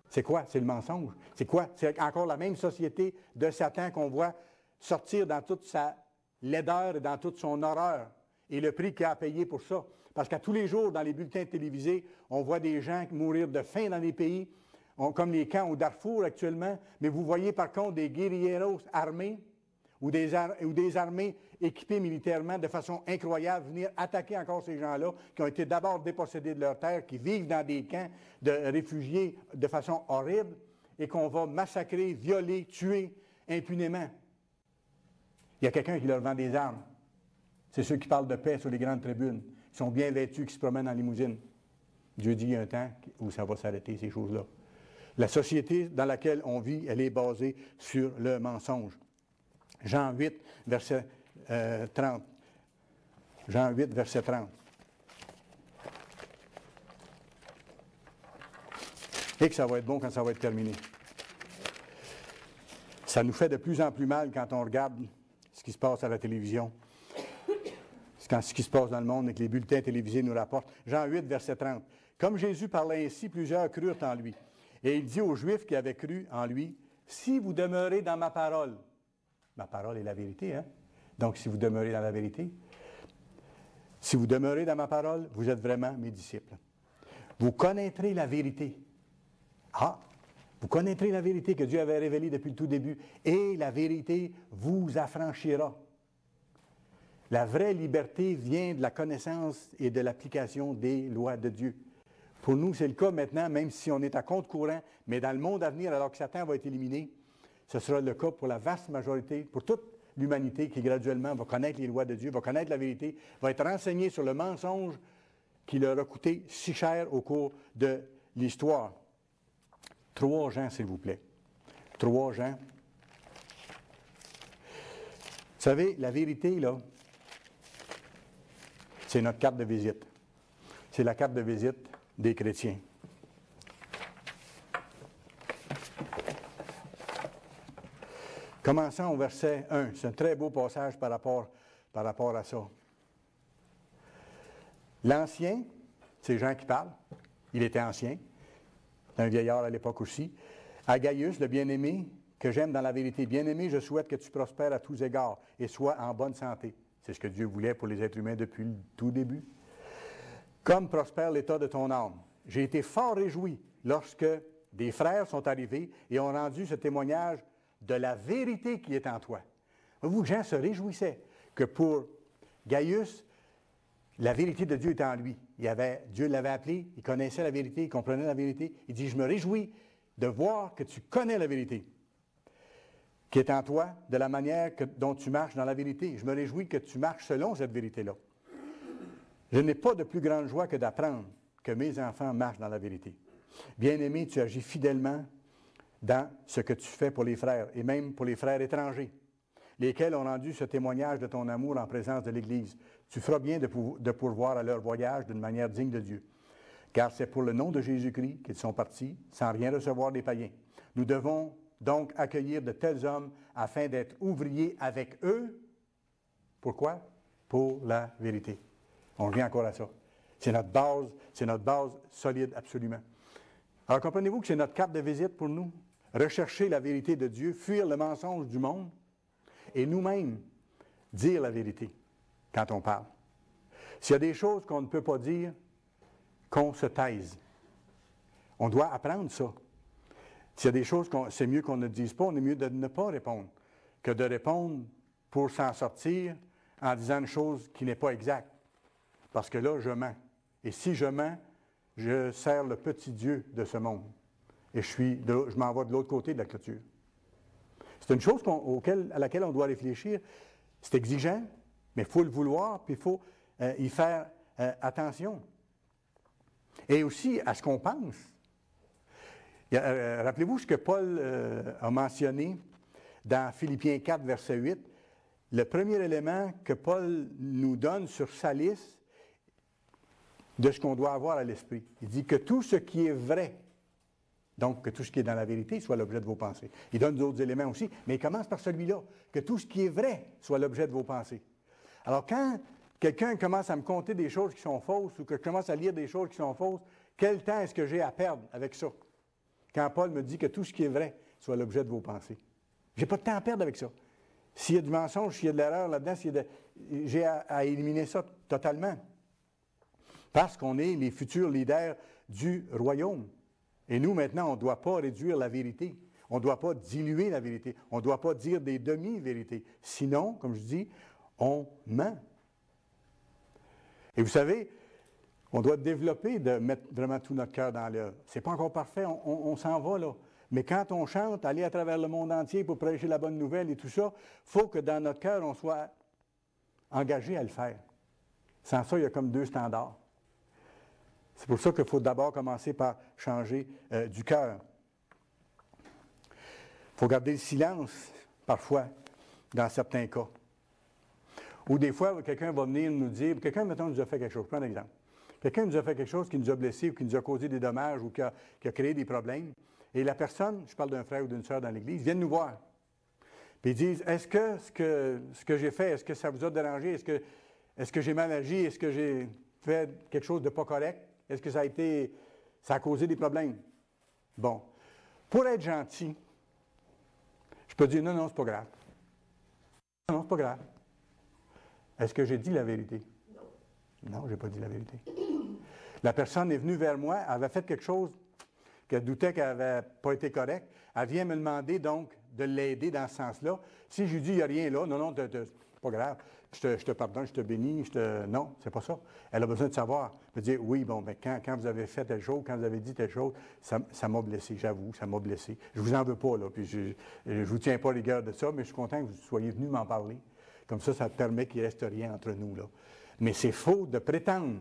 C'est quoi? C'est le mensonge. C'est quoi? C'est encore la même société de Satan qu'on voit sortir dans toute sa laideur et dans toute son horreur. Et le prix qu'il a à payer pour ça. Parce qu'à tous les jours, dans les bulletins télévisés, on voit des gens mourir de faim dans les pays, comme les camps au Darfour actuellement. Mais vous voyez par contre des guérilleros armés ou des armées équipées militairement de façon incroyable venir attaquer encore ces gens-là qui ont été d'abord dépossédés de leur terre, qui vivent dans des camps de réfugiés de façon horrible et qu'on va massacrer, violer, tuer impunément. Il y a quelqu'un qui leur vend des armes. C'est ceux qui parlent de paix sur les grandes tribunes. Ils sont bien vêtus, qui se promènent en limousine. Dieu dit il y a un temps où ça va s'arrêter, ces choses-là. La société dans laquelle on vit, elle est basée sur le mensonge. Jean 8, verset 30. Jean 8, verset 30. Et que ça va être bon quand ça va être terminé. Ça nous fait de plus en plus mal quand on regarde ce qui se passe à la télévision, ce qui se passe dans le monde et que les bulletins télévisés nous rapportent. Jean 8, verset 30. Comme Jésus parlait ainsi, plusieurs crurent en lui. Et il dit aux Juifs qui avaient cru en lui, « Si vous demeurez dans ma parole, ma parole est la vérité, hein? Donc, si vous demeurez dans la vérité, si vous demeurez dans ma parole, vous êtes vraiment mes disciples. Vous connaîtrez la vérité. » Ah! Vous connaîtrez la vérité que Dieu avait révélée depuis le tout début, et la vérité vous affranchira. La vraie liberté vient de la connaissance et de l'application des lois de Dieu. Pour nous, c'est le cas maintenant, même si on est à compte courant, mais dans le monde à venir, alors que Satan va être éliminé, ce sera le cas pour la vaste majorité, pour toute l'humanité qui graduellement va connaître les lois de Dieu, va connaître la vérité, va être renseignée sur le mensonge qui leur a coûté si cher au cours de l'histoire. 3 Jean, s'il vous plaît. 3 Jean. savez, la vérité, là, c'est notre carte de visite. C'est la carte de visite des chrétiens. Commençons au verset 1. C'est un très beau passage par rapport à ça. L'ancien, c'est Jean qui parle. Il était ancien. C'est un vieillard à l'époque aussi. À Gaius, le bien-aimé, que j'aime dans la vérité. Bien-aimé, je souhaite que tu prospères à tous égards et sois en bonne santé. C'est ce que Dieu voulait pour les êtres humains depuis le tout début. Comme prospère l'état de ton âme. J'ai été fort réjoui lorsque des frères sont arrivés et ont rendu ce témoignage de la vérité qui est en toi. Vous, Jean se réjouissait que pour Gaius, la vérité de Dieu était en lui. Dieu l'avait appelé, il connaissait la vérité, il comprenait la vérité. Il dit, je me réjouis de voir que tu connais la vérité qui est en toi, de la manière dont tu marches dans la vérité. Je me réjouis que tu marches selon cette vérité-là. Je n'ai pas de plus grande joie que d'apprendre que mes enfants marchent dans la vérité. Bien-aimé, tu agis fidèlement dans ce que tu fais pour les frères, et même pour les frères étrangers, lesquels ont rendu ce témoignage de ton amour en présence de l'Église. Tu feras bien de pourvoir à leur voyage d'une manière digne de Dieu. Car c'est pour le nom de Jésus-Christ qu'ils sont partis, sans rien recevoir des païens. Nous devons donc accueillir de tels hommes afin d'être ouvriers avec eux. Pourquoi? Pour la vérité. On revient encore à ça. C'est notre base solide, absolument. Alors, comprenez-vous que c'est notre carte de visite pour nous? Rechercher la vérité de Dieu, fuir le mensonge du monde, et nous-mêmes dire la vérité quand on parle. S'il y a des choses qu'on ne peut pas dire, qu'on se taise. On doit apprendre ça. S'il y a des choses c'est mieux qu'on ne dise pas, on est mieux de ne pas répondre que de répondre pour s'en sortir en disant une chose qui n'est pas exacte. Parce que là, je mens. Et si je mens, je sers le petit Dieu de ce monde. Et je m'en vais de l'autre côté de la clôture. C'est une chose à laquelle on doit réfléchir. C'est exigeant, mais il faut le vouloir, puis il faut y faire attention. Et aussi à ce qu'on pense. Rappelez-vous ce que Paul a mentionné dans Philippiens 4, verset 8. Le premier élément que Paul nous donne sur sa liste de ce qu'on doit avoir à l'esprit. Il dit que tout ce qui est vrai, donc que tout ce qui est dans la vérité soit l'objet de vos pensées. Il donne d'autres éléments aussi, mais il commence par celui-là, que tout ce qui est vrai soit l'objet de vos pensées. Alors quand quelqu'un commence à me conter des choses qui sont fausses ou que je commence à lire des choses qui sont fausses, quel temps est-ce que j'ai à perdre avec ça? Quand Paul me dit que tout ce qui est vrai soit l'objet de vos pensées. Je n'ai pas de temps à perdre avec ça. S'il y a du mensonge, s'il y a de l'erreur là-dedans, j'ai à éliminer ça totalement. Parce qu'on est les futurs leaders du royaume. Et nous, maintenant, on ne doit pas réduire la vérité. On ne doit pas diluer la vérité. On ne doit pas dire des demi-vérités. Sinon, comme je dis, on ment. Et vous savez, on doit développer de mettre vraiment tout notre cœur dans l'œuvre. Ce n'est pas encore parfait, on s'en va là. Mais quand on chante, aller à travers le monde entier pour prêcher la bonne nouvelle et tout ça, il faut que dans notre cœur, on soit engagé à le faire. Sans ça, il y a comme deux standards. C'est pour ça qu'il faut d'abord commencer par changer du cœur. Il faut garder le silence, parfois, dans certains cas. Ou des fois, quelqu'un va venir nous dire, quelqu'un, mettons, nous a fait quelque chose. Prends un exemple. Quelqu'un nous a fait quelque chose qui nous a blessés ou qui nous a causé des dommages ou qui a créé des problèmes. Et la personne, je parle d'un frère ou d'une sœur dans l'Église, viennent nous voir. Puis ils disent, est-ce que ce que j'ai fait, est-ce que ça vous a dérangé? Est-ce que j'ai mal agi? Est-ce que j'ai fait quelque chose de pas correct? Est-ce que ça a causé des problèmes? Bon. Pour être gentil, je peux dire, non, c'est pas grave. Non, c'est pas grave. Est-ce que j'ai dit la vérité? Non, je n'ai pas dit la vérité. La personne est venue vers moi, elle avait fait quelque chose qu'elle doutait qu'elle n'avait pas été correcte. Elle vient me demander donc de l'aider dans ce sens-là. Si je lui dis, il n'y a rien là, non, c'est pas grave, je te pardonne, je te bénis, non, c'est pas ça. Elle a besoin de savoir, de dire, oui, bon, ben, quand vous avez fait telle chose, quand vous avez dit telle chose, ça m'a blessé, j'avoue, ça m'a blessé. Je vous en veux pas, là, puis je ne vous tiens pas rigueur de ça, mais je suis content que vous soyez venu m'en parler. Comme ça permet qu'il ne reste rien entre nous, là. Mais c'est faux de prétendre,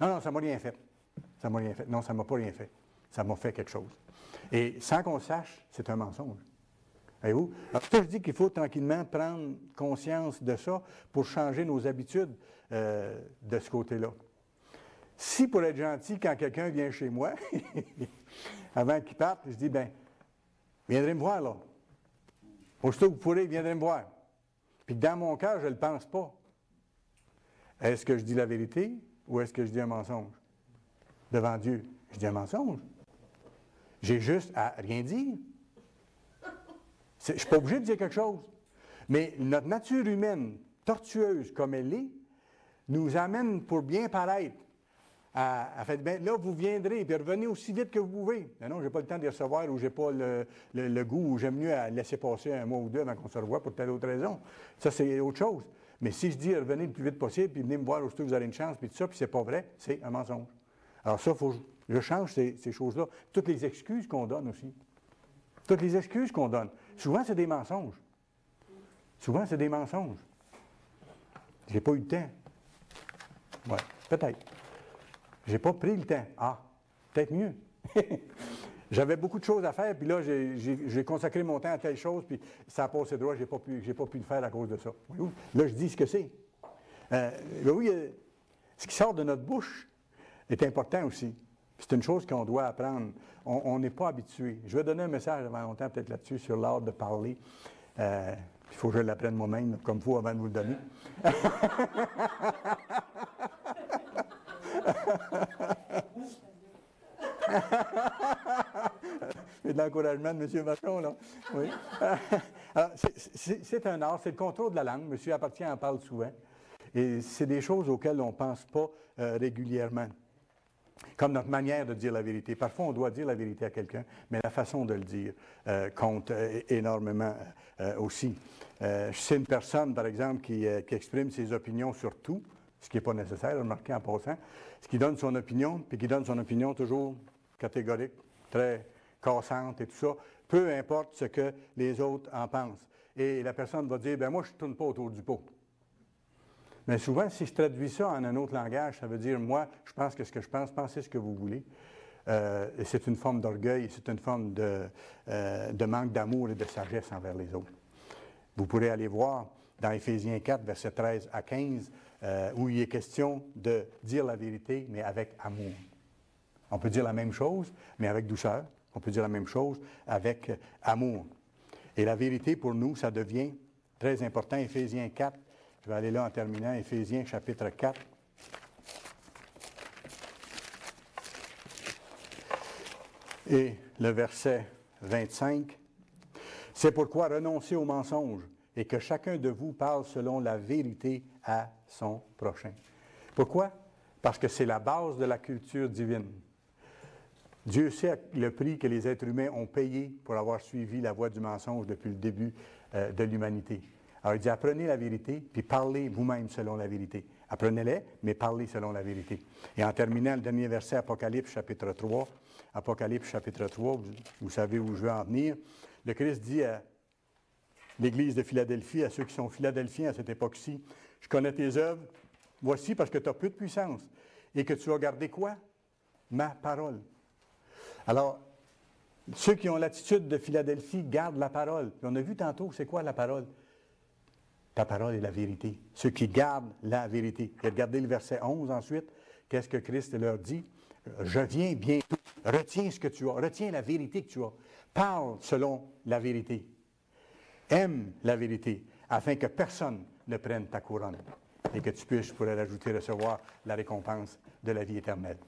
non, ça ne m'a rien fait. Ça m'a rien fait. Non, ça ne m'a pas rien fait. Ça m'a fait quelque chose. Et sans qu'on sache, c'est un mensonge. Voyez-vous? Alors, ça, je dis qu'il faut tranquillement prendre conscience de ça pour changer nos habitudes de ce côté-là. Si, pour être gentil, quand quelqu'un vient chez moi, avant qu'il parte, je dis, bien, viendrez me voir, là. Aussitôt que vous pourrez, viendrez me voir. Puis dans mon cœur, je ne le pense pas. Est-ce que je dis la vérité ou est-ce que je dis un mensonge? Devant Dieu, je dis un mensonge. J'ai juste à rien dire. Je ne suis pas obligé de dire quelque chose. Mais notre nature humaine, tortueuse comme elle est, nous amène pour bien paraître à faire, bien, là, vous viendrez, puis revenez aussi vite que vous pouvez. Mais non, je n'ai pas le temps de les recevoir ou je n'ai pas le goût ou j'aime mieux à laisser passer un mois ou deux avant qu'on se revoie pour telle autre raison. Ça, c'est autre chose. Mais si je dis revenez le plus vite possible, puis venez me voir aussitôt que vous avez une chance, puis tout ça, puis c'est pas vrai, c'est un mensonge. Alors ça, il faut que je change ces choses-là. Toutes les excuses qu'on donne aussi. Toutes les excuses qu'on donne. Souvent, c'est des mensonges. Souvent, c'est des mensonges. J'ai pas eu le temps. Oui, peut-être. J'ai pas pris le temps. Ah, peut-être mieux. J'avais beaucoup de choses à faire, puis là, j'ai consacré mon temps à telle chose, puis ça a passé droit, j'ai pas pu le faire à cause de ça. Là, je dis ce que c'est. Oui, ce qui sort de notre bouche est important aussi. C'est une chose qu'on doit apprendre. On n'est pas habitué. Je vais donner un message avant longtemps, peut-être là-dessus, sur l'art de parler. Il faut que je l'apprenne moi-même, comme il faut, avant de vous le donner. Et de l'encouragement de M. Vachon, là. Oui. Alors, c'est un art, c'est le contrôle de la langue. M. Appartient en parle souvent. Et c'est des choses auxquelles on ne pense pas régulièrement. Comme notre manière de dire la vérité. Parfois, on doit dire la vérité à quelqu'un, mais la façon de le dire compte énormément aussi. Je sais une personne, par exemple, qui exprime ses opinions sur tout, ce qui n'est pas nécessaire, remarquez en passant, ce qui donne son opinion, puis qui donne son opinion toujours catégorique, très cassante et tout ça, peu importe ce que les autres en pensent. Et la personne va dire, bien moi, je ne tourne pas autour du pot. Mais souvent, si je traduis ça en un autre langage, ça veut dire, moi, je pense que ce que je pense, pensez ce que vous voulez. Et c'est une forme d'orgueil, c'est une forme de manque d'amour et de sagesse envers les autres. Vous pourrez aller voir dans Éphésiens 4, versets 13 à 15, où il est question de dire la vérité, mais avec amour. On peut dire la même chose, mais avec douceur. On peut dire la même chose avec amour. Et la vérité, pour nous, ça devient très important. Éphésiens 4, je vais aller là en terminant. Éphésiens chapitre 4. Et le verset 25. C'est pourquoi renoncez au mensonge et que chacun de vous parle selon la vérité à son prochain. Pourquoi? Parce que c'est la base de la culture divine. Dieu sait le prix que les êtres humains ont payé pour avoir suivi la voie du mensonge depuis le début de l'humanité. Alors il dit, apprenez la vérité, puis parlez vous-même selon la vérité. Apprenez-les, mais parlez selon la vérité. Et en terminant, le dernier verset, Apocalypse chapitre 3. Apocalypse chapitre 3, vous savez où je veux en venir. Le Christ dit à l'Église de Philadelphie, à ceux qui sont philadelphiens à cette époque-ci, « Je connais tes œuvres, voici parce que tu as peu de puissance, et que tu as gardé quoi? Ma parole. » Alors, ceux qui ont l'attitude de Philadelphie gardent la parole. Puis on a vu tantôt, c'est quoi la parole? Ta parole est la vérité. Ceux qui gardent la vérité. Et regardez le verset 11 ensuite. Qu'est-ce que Christ leur dit? Je viens bientôt. Retiens ce que tu as. Retiens la vérité que tu as. Parle selon la vérité. Aime la vérité, afin que personne ne prenne ta couronne et que tu puisses, je pourrais rajouter, recevoir la récompense de la vie éternelle.